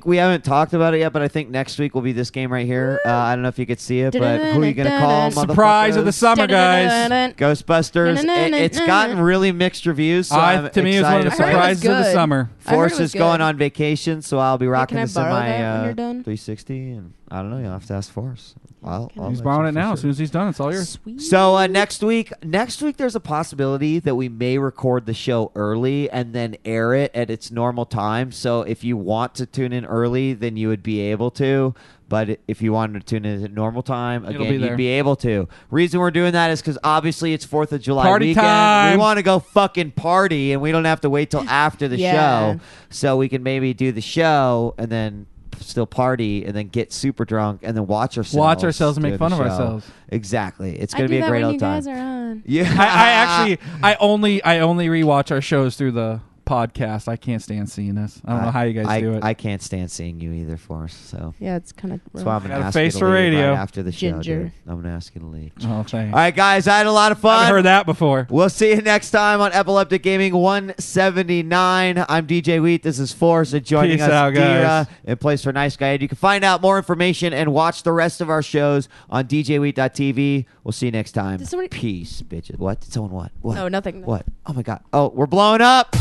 we haven't talked about it yet, but I think next week will be this game right here. I don't know if you could see it, but who are you gonna call? Surprise of the summer, guys! Ghostbusters. It's gotten really mixed reviews. So I'm to me, it was one of the surprises of the summer. Forrest is going on vacation, so I'll be rocking can I this in borrow my that when you're done? 360, and I don't know. You'll have to ask Forrest. He's borrowing it now. As soon as he's done, it's all yours. Sweet. So next week, there's a possibility that we may record the show early and then air it at its normal time. So if you want to tune in early, then you would be able to. But if you wanted to tune in at normal time, again, you'd be able to. Reason we're doing that is because obviously it's 4th of July Party weekend. time. We want to go fucking party, and we don't have to wait till after the show. So we can maybe do the show and then still party and then get super drunk and then watch ourselves and make fun of ourselves. Exactly. It's going to be a great old time. You guys are on. Yeah. I only rewatch our shows through the podcast. I can't stand seeing this. I don't know how you guys do it. I can't stand seeing you either, Forrest. So yeah, it's kind of. that's why I'm going to Got a ask face you to for leave radio. right after the show. Ginger. Dude. I'm going to ask you to leave. Oh, thanks. All right, guys. I had a lot of fun. I've heard that before. We'll see you next time on Epileptic Gaming 179. I'm djWHEAT. This is Forrest, and joining Peace us, out, guys. Dira, in place for Nice Guy Ed. You can find out more information and watch the rest of our shows on djWHEAT.tv. We'll see you next time. Peace, bitches. What? Did someone what? What? No, nothing. What? Oh, my God. Oh, we're blowing up.